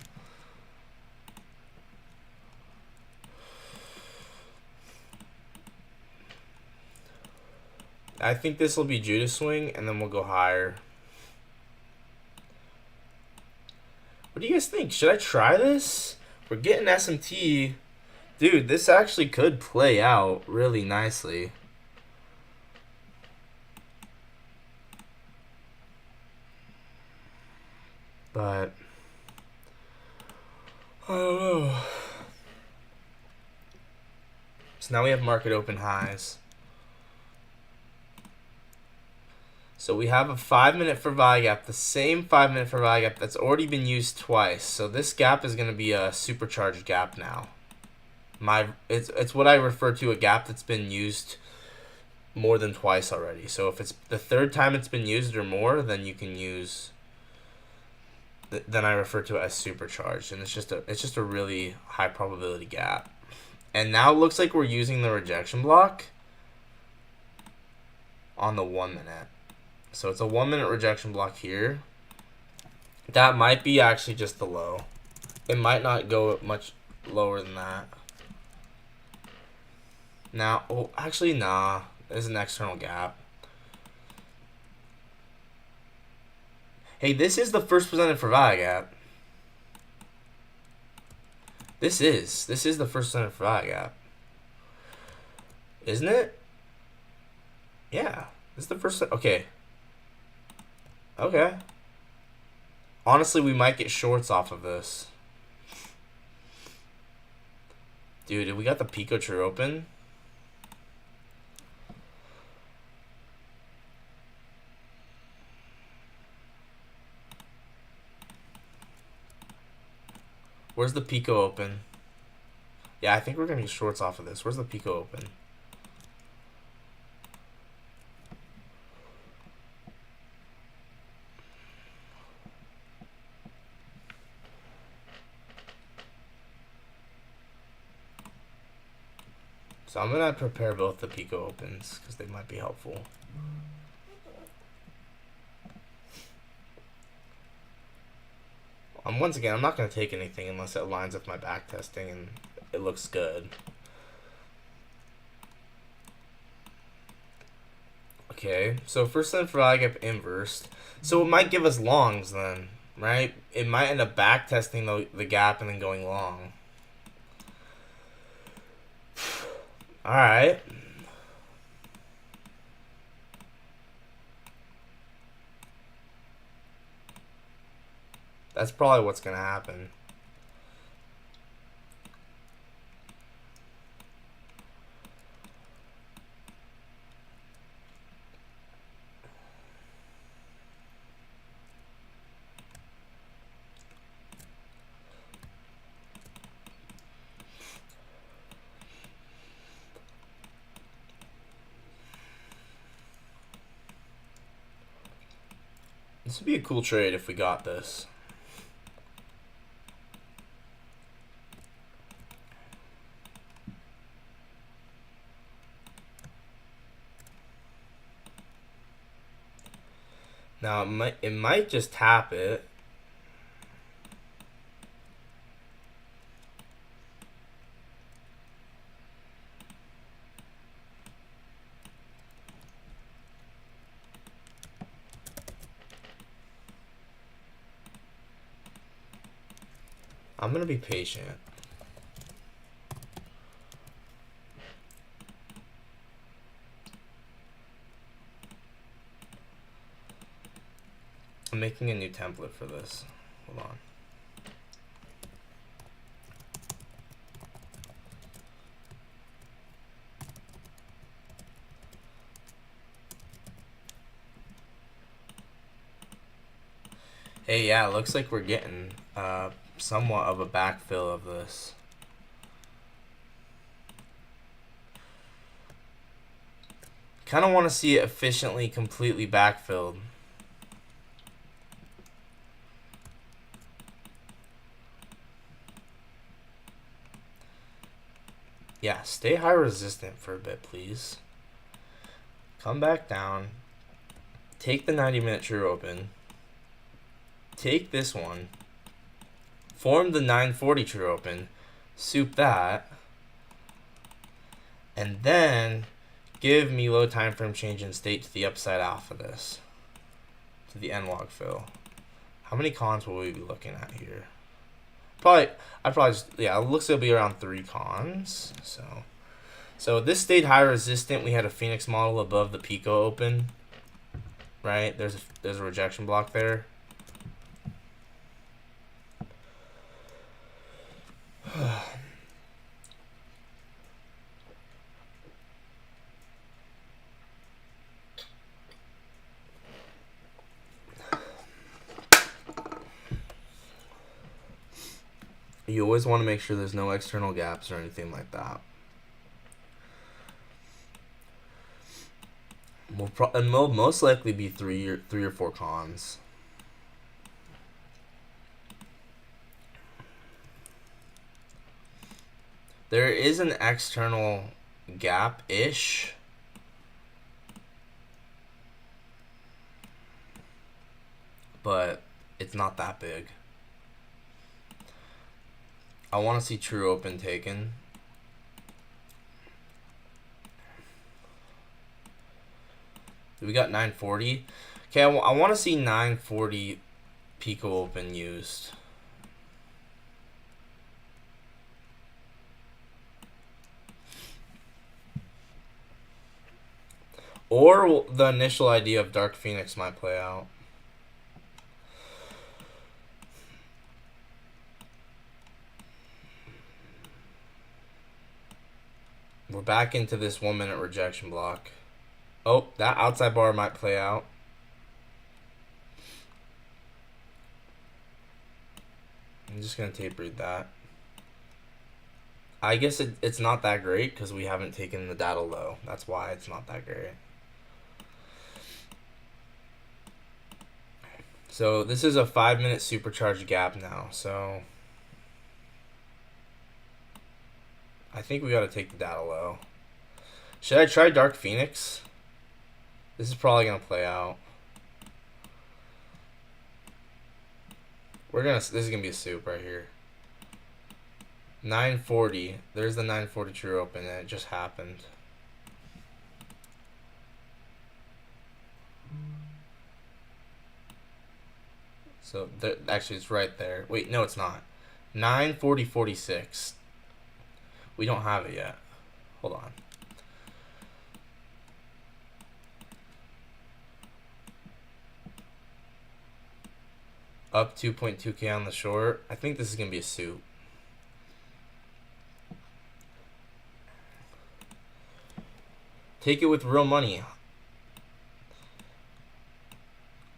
S1: I think this will be Judas swing, and then we'll go higher. What do you guys think? Should I try this? We're getting SMT. Dude, this actually could play out really nicely. But I don't know. So now we have market open highs. So we have a 5-minute for value gap, the same 5-minute for value gap that's already been used twice. So this gap is going to be a supercharged gap now. It's what I refer to a gap that's been used more than twice already. So if it's the third time it's been used or more, then you can use. Then I refer to it as supercharged, and it's just a really high probability gap. And now it looks like we're using the rejection block on the 1 minute. So it's a 1 minute rejection block here. That might be actually just the low. It might not go much lower than that. Now, actually, nah. There's an external gap. Hey, this is the first presented for value gap. This is the first presented for value gap. Isn't it? Yeah. This is the first. Okay. Okay. Honestly, we might get shorts off of this. Dude, we got the Pico True open. Where's the Pico open? Yeah, I think we're gonna get shorts off of this. Where's the Pico open? So I'm going to prepare both the Pico opens because they might be helpful. Once again, I'm not going to take anything unless it lines up my back testing and it looks good. Okay, so first then for I get inversed. So it might give us longs then, right? It might end up back testing the gap and then going long. Alright. That's probably what's going to happen. This would be a cool trade if we got this. Now it might just tap it. I'm gonna be patient. I'm making a new template for this. Hold on. Hey, yeah, it looks like we're getting somewhat of a backfill of this. Kind of want to see it efficiently, completely backfilled. Yeah, stay high resistant for a bit, please. Come back down. Take the 90-minute true open. Take this one. Form the 940 true open. Soup that. And then give me low time frame change in state to the upside off of this. To the N log fill. How many cons will we be looking at here? It looks like it'll be around 3 cons. So this stayed high resistant. We had a Phoenix model above the Pico open. Right? There's a rejection block there. You always want to make sure there's no external gaps or anything like that. Will most likely be three or 4 cons. There is an external gap-ish. But it's not that big. I want to see true open taken. We got 940. Okay, I want to see 940 Pico open used. Or the initial idea of Dark Phoenix might play out. We're back into this 1-minute rejection block. Oh, that outside bar might play out. I'm just going to tape read that. I guess it's not that great because we haven't taken the data low. That's why it's not that great. So this is a 5-minute supercharged gap now. So I think we got to take the data low. Should I try Dark Phoenix? This is probably gonna play out. This is gonna be a soup right here. 940. There's the 940 true open, and it just happened. So actually, it's right there. Wait, no, it's not. 940.46. We don't have it yet. Hold on. Up 2.2K on the short. I think this is gonna be a soup. Take it with real money.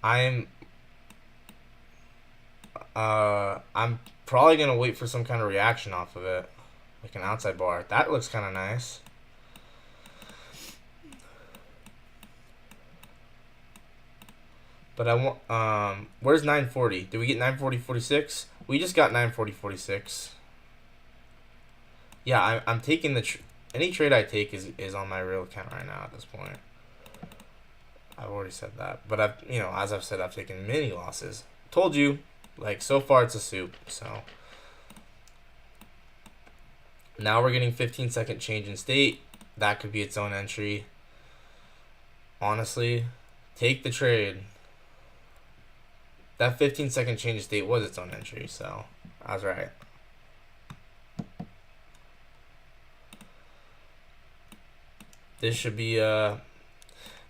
S1: I'm probably gonna wait for some kind of reaction off of it, like an outside bar. That looks kind of nice. But I want where's 940? Did we get 940.46? We just got 940.46. Yeah, I'm taking any trade I take is on my real account right now at this point. I've already said that, but as I've said, I've taken many losses. Told you, like, so far it's a soup. So now we're getting 15-second change in state. That could be its own entry. Honestly, take the trade. That 15-second change in state was its own entry, so I was right. This should be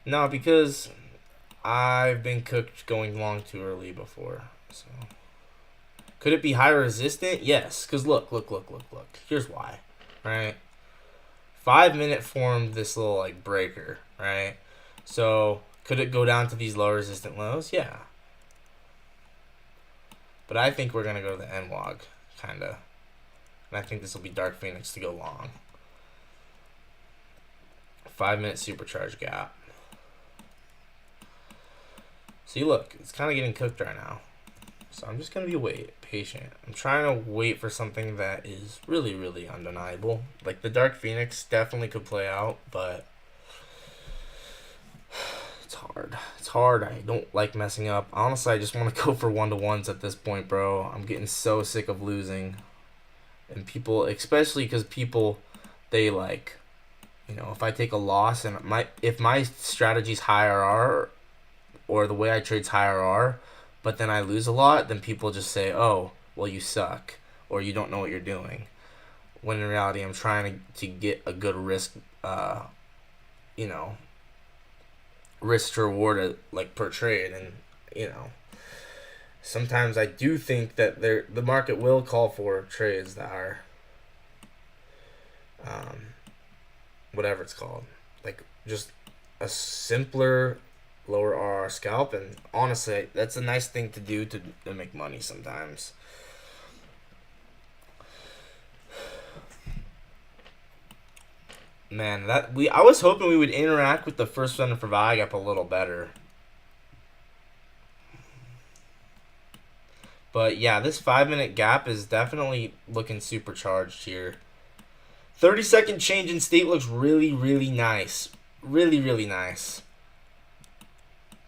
S1: no, because I've been cooked going long too early before. So could it be high resistant? Yes, because look. Here's why, right? 5 minute formed this little like breaker, right? So could it go down to these low resistant lows? Yeah. But I think we're gonna go to the NWOG, kinda. And I think this will be Dark Phoenix to go long. 5 minute supercharge gap. See, look, it's kind of getting cooked right now. So I'm just going to be patient. I'm trying to wait for something that is really, really undeniable. Like the Dark Phoenix definitely could play out, but it's hard. It's hard. I don't like messing up. Honestly, I just want to go for one-to-ones at this point, bro. I'm getting so sick of losing. And people, especially because people, they like, if I take a loss and if my strategy's high IRR or the way I trade's high IRR, but then I lose a lot, then people just say, "Oh, well, you suck," or "You don't know what you're doing." When in reality, I'm trying to get a good risk, risk to reward like per trade, and sometimes I do think that the market will call for trades that are, whatever it's called, like just a simpler, lower RR scalp, and honestly, that's a nice thing to do to make money sometimes. Man, I was hoping we would interact with the first one for VIGAP a little better. But yeah, this 5 minute gap is definitely looking supercharged here. 30-second change in state looks really, really nice. Really, really nice.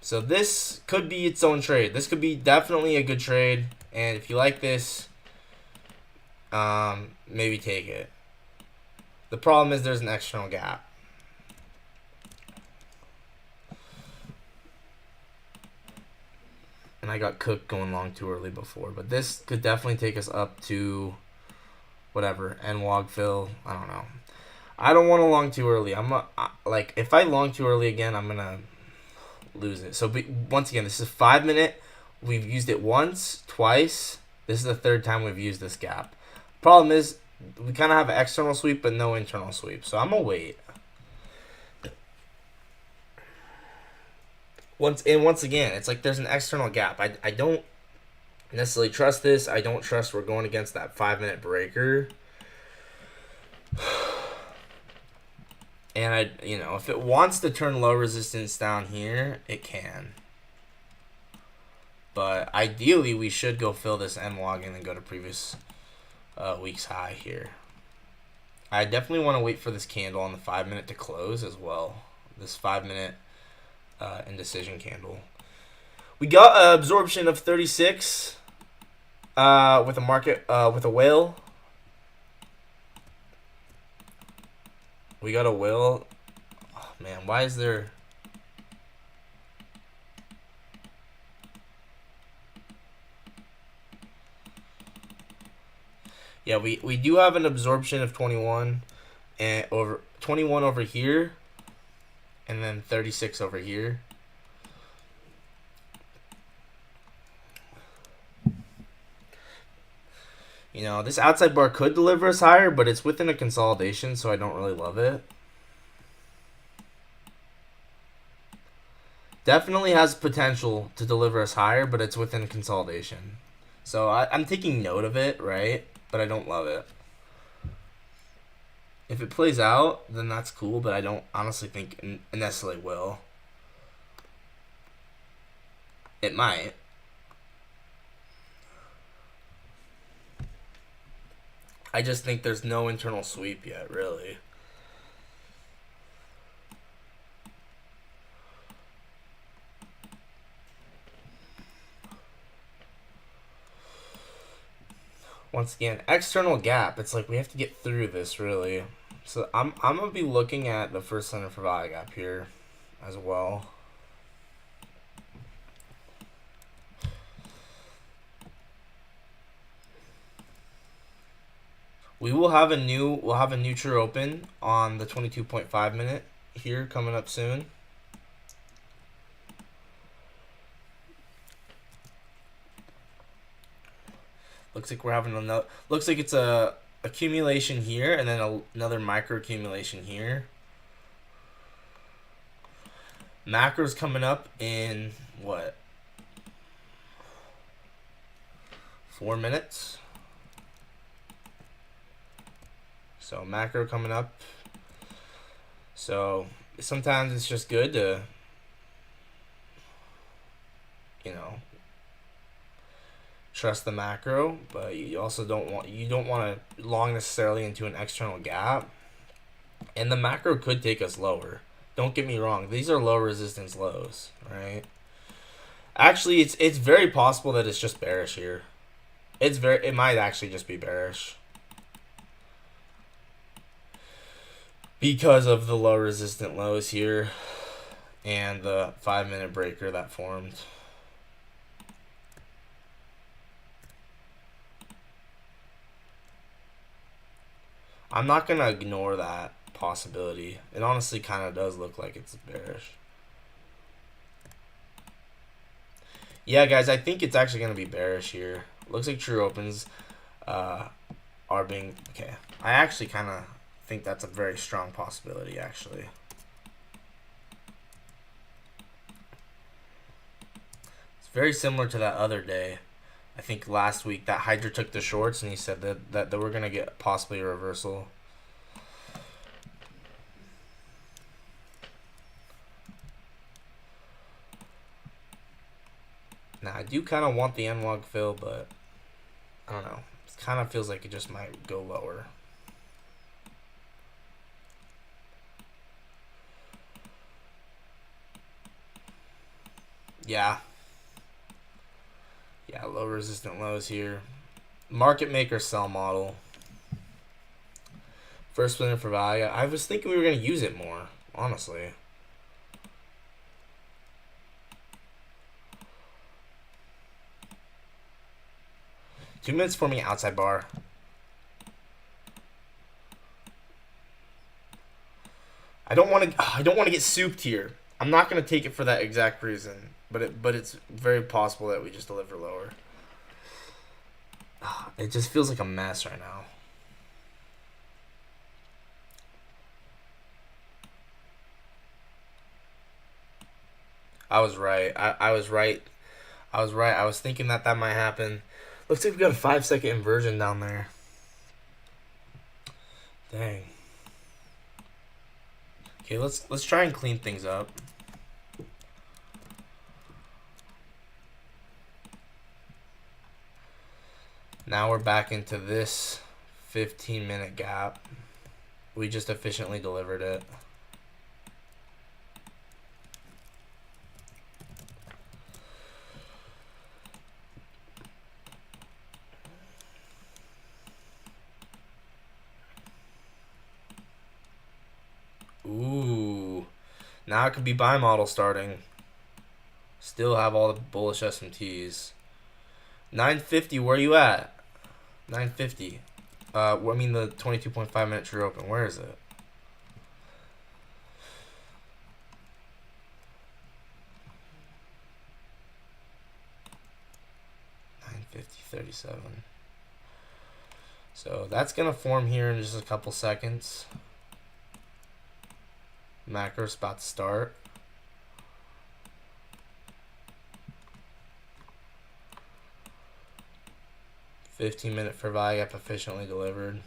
S1: So this could be its own trade. This could be definitely a good trade. And if you like this, maybe take it. The problem is there's an external gap. And I got cooked going long too early before. But this could definitely take us up to whatever. NWOG fill. I don't know. I don't want to long too early. Like, if I long too early again, I'm going to lose it. So once again, this is 5 minute. We've used it once, twice. This is the third time we've used this gap. Problem is, we kind of have an external sweep but no internal sweep. So I'm going to wait. Once again, it's like there's an external gap. I don't necessarily trust this. I don't trust we're going against that 5 minute breaker. And if it wants to turn low resistance down here, it can. But ideally, we should go fill this NWOG and then go to previous week's high here. I definitely want to wait for this candle on the 5-minute to close as well. This 5-minute indecision candle. We got absorption of 36 with a market with a whale. We got a whale. Oh, man, why is there? Yeah, we do have an absorption of 21 and over 21 over here, and then 36 over here. You know, this outside bar could deliver us higher, but it's within a consolidation, so I don't really love it. Definitely has potential to deliver us higher, but it's within consolidation. So I'm taking note of it, right? But I don't love it. If it plays out, then that's cool, but I don't honestly think it necessarily will. It might. I just think there's no internal sweep yet, really. Once again, external gap. It's like we have to get through this, really. So I'm gonna be looking at the first center for value gap here as well. We'll have a new true open on the 22.5 minute here coming up soon. Looks like we're having another. Looks like it's a accumulation here and then another micro accumulation here. Macro's coming up in what? 4 minutes. So macro coming up. So sometimes it's just good to, you know, trust the macro, but you also don't want to long necessarily into an external gap. And the macro could take us lower. Don't get me wrong; these are low resistance lows, right? Actually, it's very possible that it's just bearish here. It might actually just be bearish. Because of the low resistant lows here and the 5-minute breaker that formed. I'm not going to ignore that possibility. It honestly kind of does look like it's bearish. Yeah, guys, I think it's actually going to be bearish here. Looks like true opens are being... Okay, I actually kind of think that's a very strong possibility, actually. It's very similar to that other day. I think last week that Hydra took the shorts and he said that we're going to get possibly a reversal. Now, I do kind of want the analog fill, but I don't know. It kind of feels like it just might go lower. Yeah. Yeah, low resistant lows here. Market maker sell model. First winner for value. I was thinking we were going to use it more, honestly. Two minutes for me outside bar. I don't want to get souped here. I'm not going to take it for that exact reason, but it's very possible that we just deliver lower. It just feels like a mess right now. I was right. I was right. I was right. I was thinking that might happen. Looks like we got a 5-second inversion down there. Dang. Okay, let's try and clean things up. Now we're back into this 15-minute gap. We just efficiently delivered it. Ooh. Now it could be buy model starting. Still have all the bullish SMTs. 950, where are you at? 950. I mean the 22.5 minute true open. Where is it? $950.37. So that's gonna form here in just a couple seconds. Macro's about to start. $15-minute for VIAP efficiently delivered.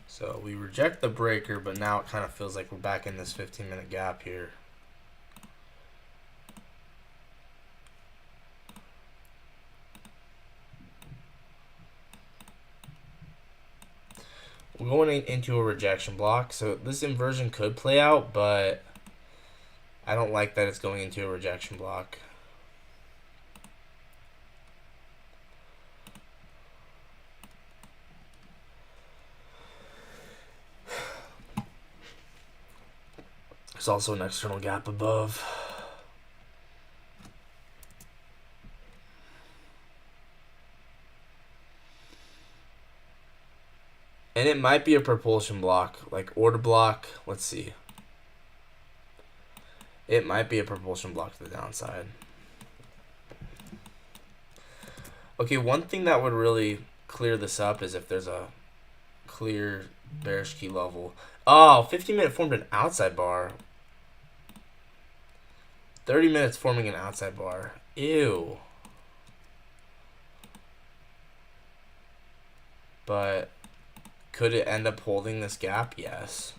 S1: So we reject the breaker, but now it kind of feels like we're back in this 15-minute gap here. We're going into a rejection block, so this inversion could play out, but I don't like that it's going into a rejection block. There's also an external gap above. And it might be a propulsion block, like order block. Let's see. It might be a propulsion block to the downside. Okay, one thing that would really clear this up is if there's a clear bearish key level. Oh, 15-minute formed an outside bar. 30 minutes forming an outside bar. Ew. But could it end up holding this gap? Yes.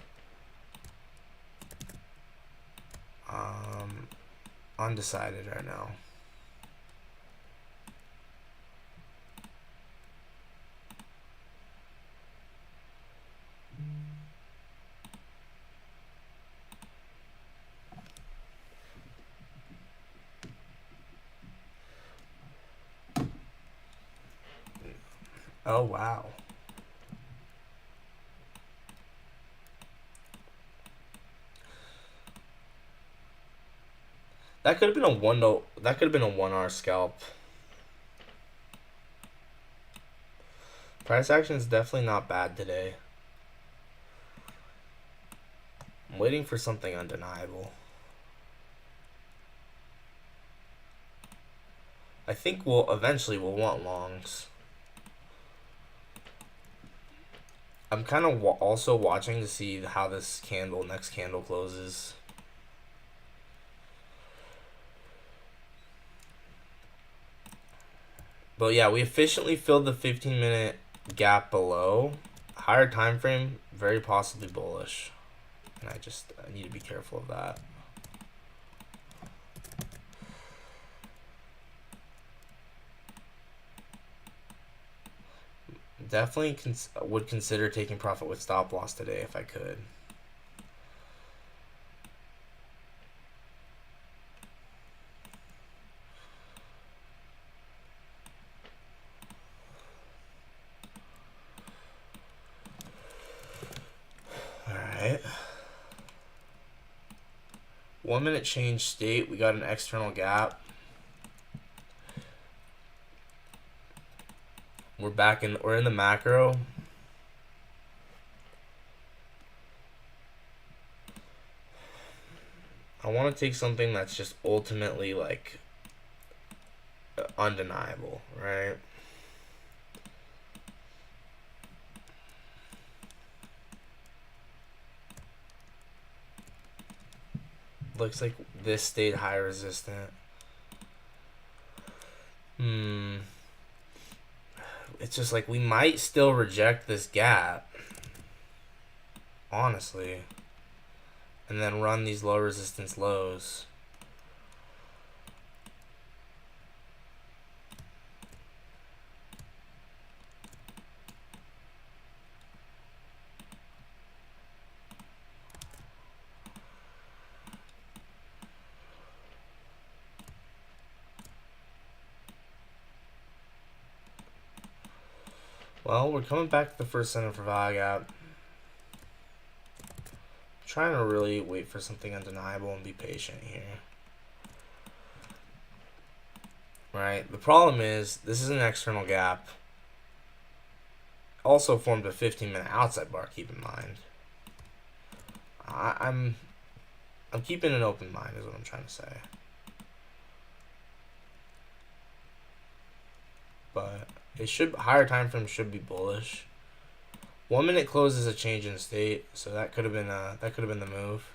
S1: Undecided right now. Oh, wow. That could have been a 1-hour scalp. Price action is definitely not bad today. I'm waiting for something undeniable. I think eventually we'll want longs. I'm kind of also watching to see how this next candle closes. But yeah, we efficiently filled the 15-minute gap below. Higher time frame, very possibly bullish. And I need to be careful of that. Definitely would consider taking profit with stop loss today if I could. Alright. 1 minute change state. We got an external gap. We're in the macro. I want to take something that's just ultimately like undeniable, right? Looks like this stayed high resistant. Hmm. It's just like we might still reject this gap. Honestly. And then run these low resistance lows. Well, we're coming back to the first center for value gap. Trying to really wait for something undeniable and be patient here. Right? The problem is this is an external gap. Also formed a 15-minute outside bar, keep in mind. I'm keeping an open mind is what I'm trying to say. But it should, higher time frame should be bullish. 1 minute close is a change in state, so that could have been the move.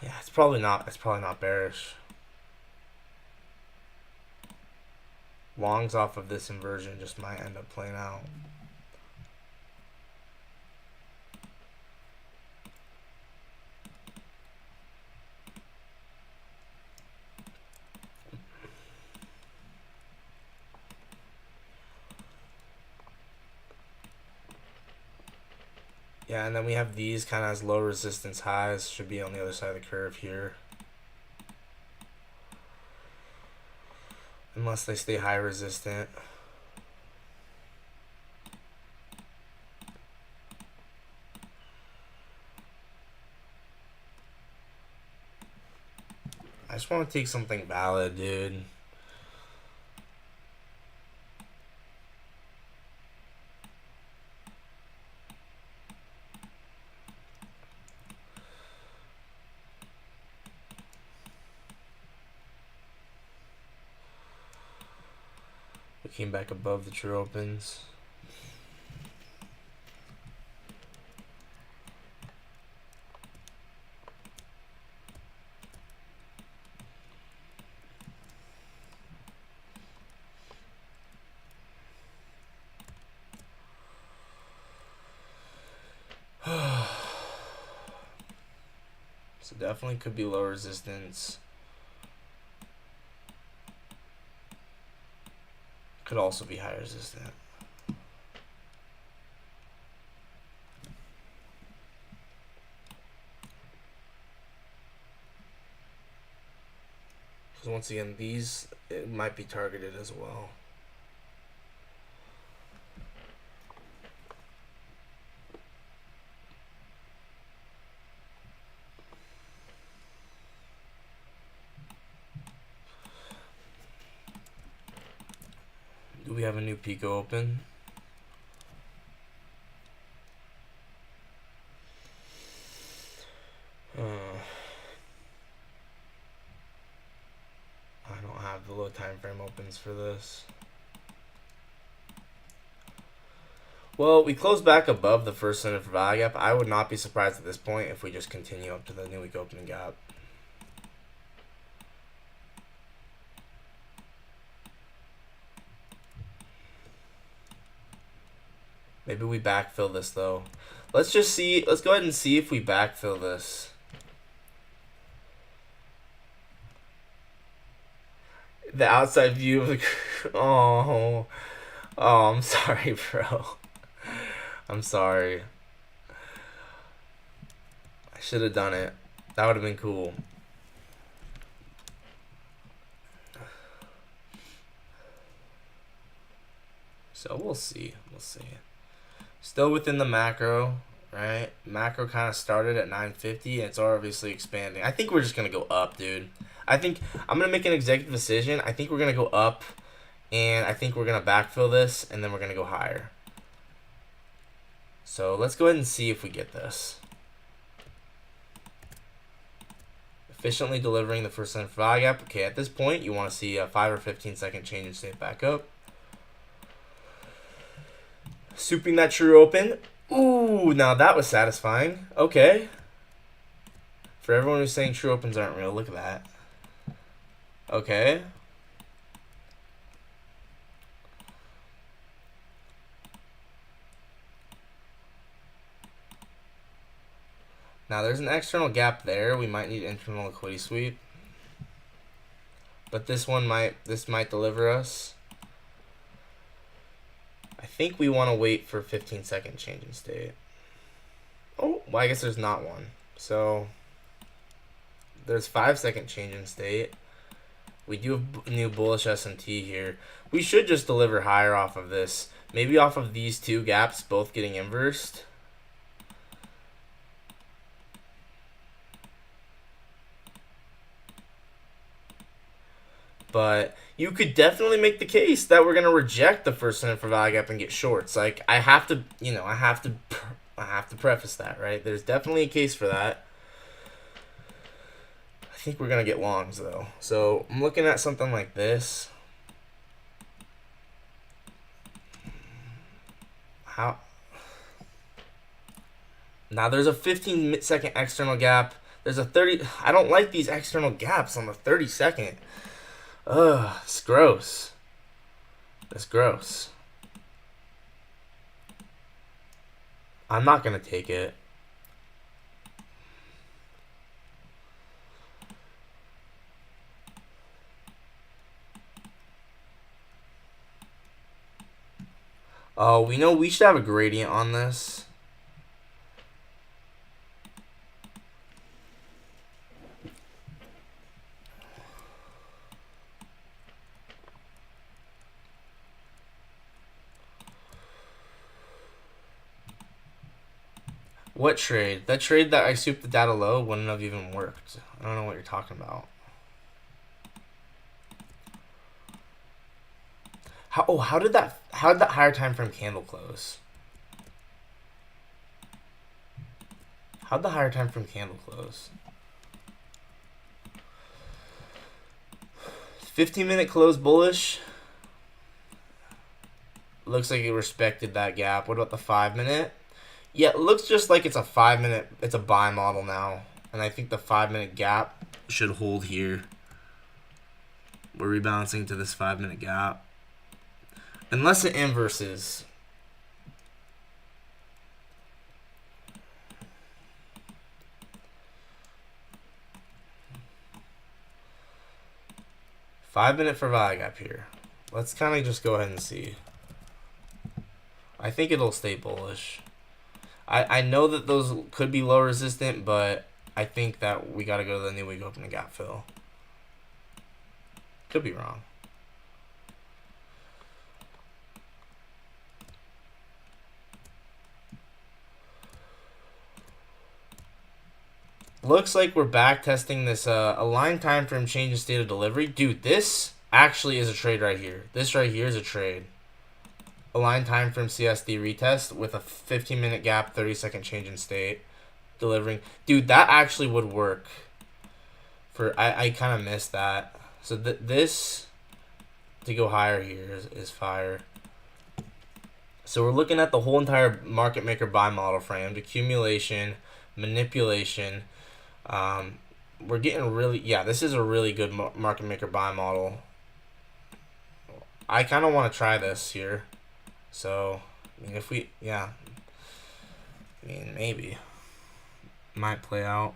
S1: Yeah, it's probably not bearish. Longs off of this inversion just might end up playing out. Yeah, and then we have these kind of as low resistance highs. Should be on the other side of the curve here. Unless they stay high resistant. I just want to take something valid, dude. We came back above the true opens. So definitely could be low resistance. Could also be high resistant. Because once again, these, it might be targeted as well. Do we have a new Pico open? I don't have the low time frame opens for this. Well, we closed back above the first center for value gap. I would not be surprised at this point if we just continue up to the new week opening gap. Maybe we backfill this though. Let's just see. Let's go ahead and see if we backfill this. The outside view of the. Oh, I'm sorry, bro. I'm sorry. I should have done it. That would have been cool. So we'll see. We'll see. Still within the macro, right? Macro kind of started at 950 and it's obviously expanding. I think we're just going to go up, dude. I think I'm going to make an executive decision. I think we're going to go up and I think we're going to backfill this and then we're going to go higher. So let's go ahead and see if we get this. Efficiently delivering the first center for value gap. Okay, at this point, you want to see a 5 or 15 second change in state back up. Souping that true open. Ooh, now that was satisfying. Okay. For everyone who's saying true opens aren't real, look at that. Okay. Now there's an external gap there. We might need internal liquidity sweep. But this might deliver us. I think we want to wait for 15-second change in state. Oh, well, I guess there's not one. So there's 5-second change in state. We do have a new bullish S&T here. We should just deliver higher off of this. Maybe off of these two gaps both getting inversed. But you could definitely make the case that we're gonna reject the first intent for value gap and get shorts. Like I have to preface that, right? There's definitely a case for that. I think we're gonna get longs though. So I'm looking at something like this. Now there's a 15-second external gap. There's a 30. I don't like these external gaps on the 30-second. Ugh, it's gross. That's gross. I'm not gonna take it. Oh, we know we should have a gradient on this. What trade? That trade that I souped the data low wouldn't have even worked. I don't know what you're talking about. How did that higher time frame candle close? How'd the higher time frame candle close? 15-minute close bullish. Looks like it respected that gap. What about the 5-minute? Yeah, it looks just like it's a 5-minute. It's a buy model now. And I think the 5-minute gap should hold here. We're rebalancing to this 5-minute gap. Unless it inverses. Five-minute for value gap here. Let's kind of just go ahead and see. I think it'll stay bullish. I know that those could be low resistant, but I think that we got to go to the new week open and gap fill. Could be wrong. Looks like we're back testing this align time frame change in state of delivery. Dude, this actually is a trade right here. This right here is a trade. Align time frame CSD retest with a 15-minute gap, 30-second change in state. Delivering. Dude, that actually would work. I kind of missed that. So this to go higher here is fire. So we're looking at the whole entire market maker buy model framed. Accumulation, manipulation. We're getting really, this is a really good market maker buy model. I kind of want to try this here. So, I mean, if we, maybe. Might play out.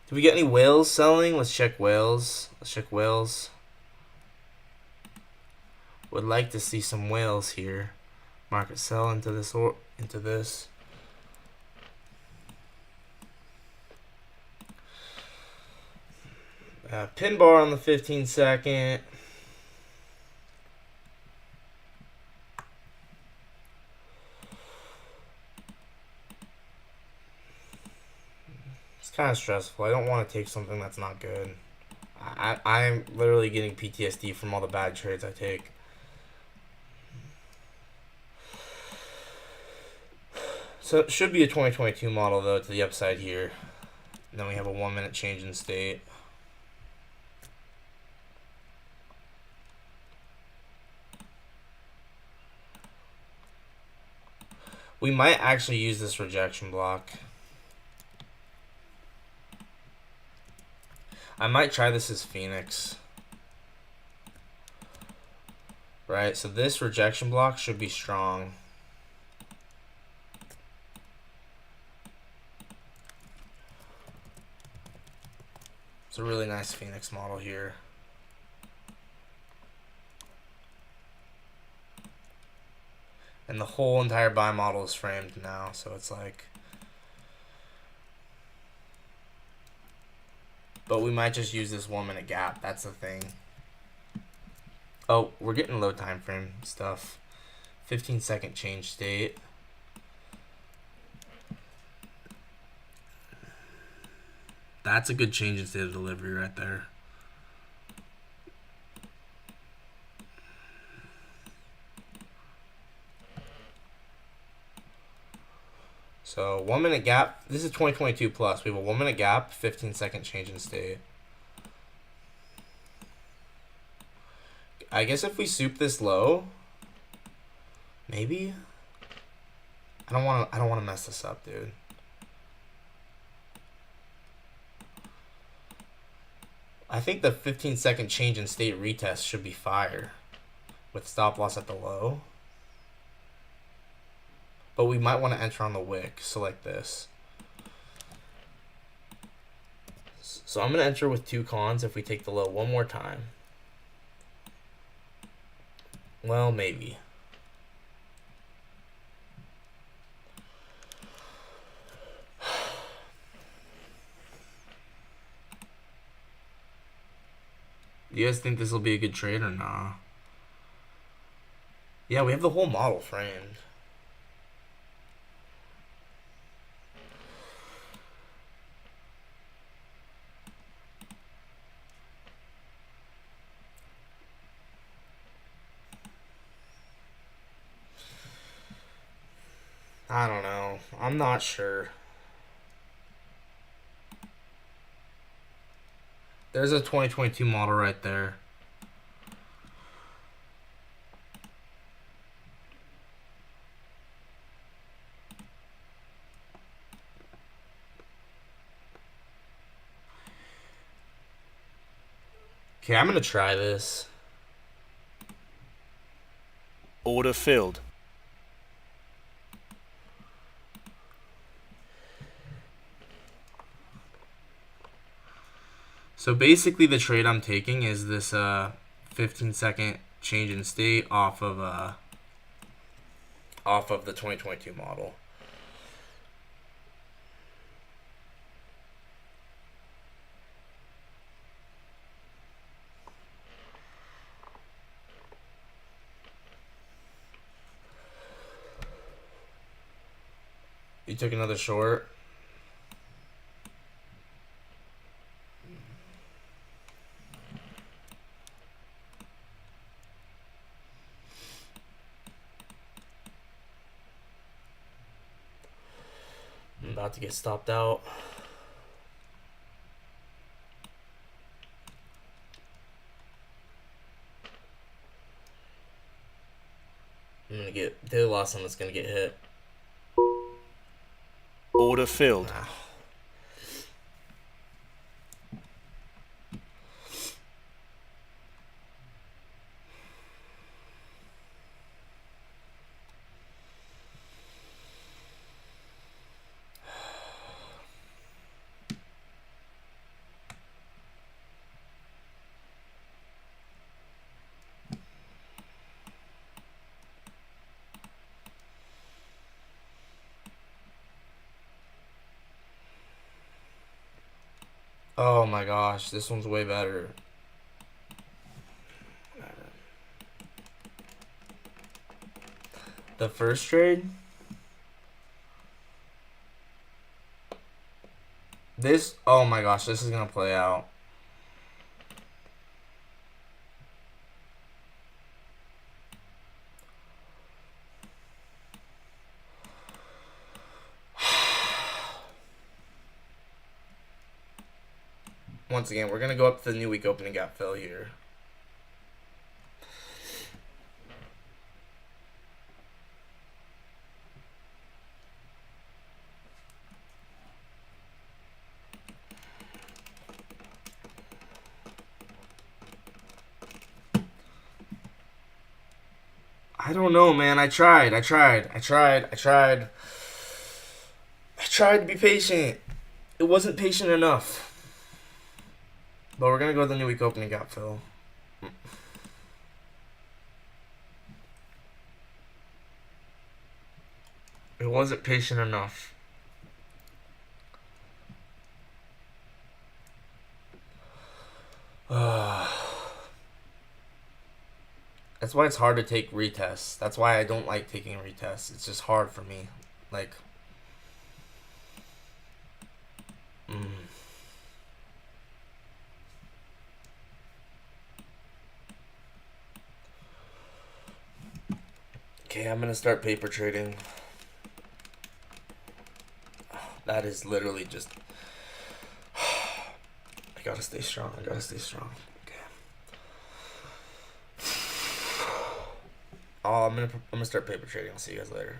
S1: Do we get any whales selling? Let's check whales. Would like to see some whales here. Market sell into this or into this. Pin bar on the 15-second. It's kind of stressful. I don't want to take something that's not good. I'm literally getting PTSD from all the bad trades I take. So it should be a 2022 model, though, to the upside here. And then we have a 1-minute change in state. We might actually use this rejection block. I might try this as Phoenix. Right, so this rejection block should be strong. It's a really nice Phoenix model here. And the whole entire buy model is framed now, so it's like... But we might just use this 1 minute gap, that's the thing. Oh, we're getting low time frame stuff. 15-second change state. That's a good change in state of delivery right there. So 1 minute gap. This is 2022 plus. We have a 1 minute gap, 15-second change in state. I guess if we soup this low, maybe. I don't want to mess this up, dude. I think the 15-second change in state retest should be fire with stop loss at the low. But we might want to enter on the wick, so like this. So I'm going to enter with 2 cons if we take the low one more time. Well, maybe. Do you guys think this will be a good trade or nah? Yeah, we have the whole model framed. I don't know. I'm not sure. There's a 2022 model right there. Okay, I'm gonna try this.
S2: Order filled.
S1: So basically the trade I'm taking is this 15-second change in state off of the 2022 model. You took another short. I'm about to get stopped out. I'm gonna get the last one that's gonna get hit.
S2: Order filled.
S1: Wow. Oh my gosh, this one's way better. The first trade? This, oh my gosh, this is gonna play out. Once again, we're gonna go up to the new week opening gap fill here. I don't know, man. I tried to be patient. It wasn't patient enough. But we're gonna go with the new week opening gap fill. It wasn't patient enough. That's why it's hard to take retests. That's why I don't like taking retests. It's just hard for me. Like, okay, I'm gonna start paper trading. That is literally just. I gotta stay strong. Okay. Oh, I'm gonna start paper trading. I'll see you guys later.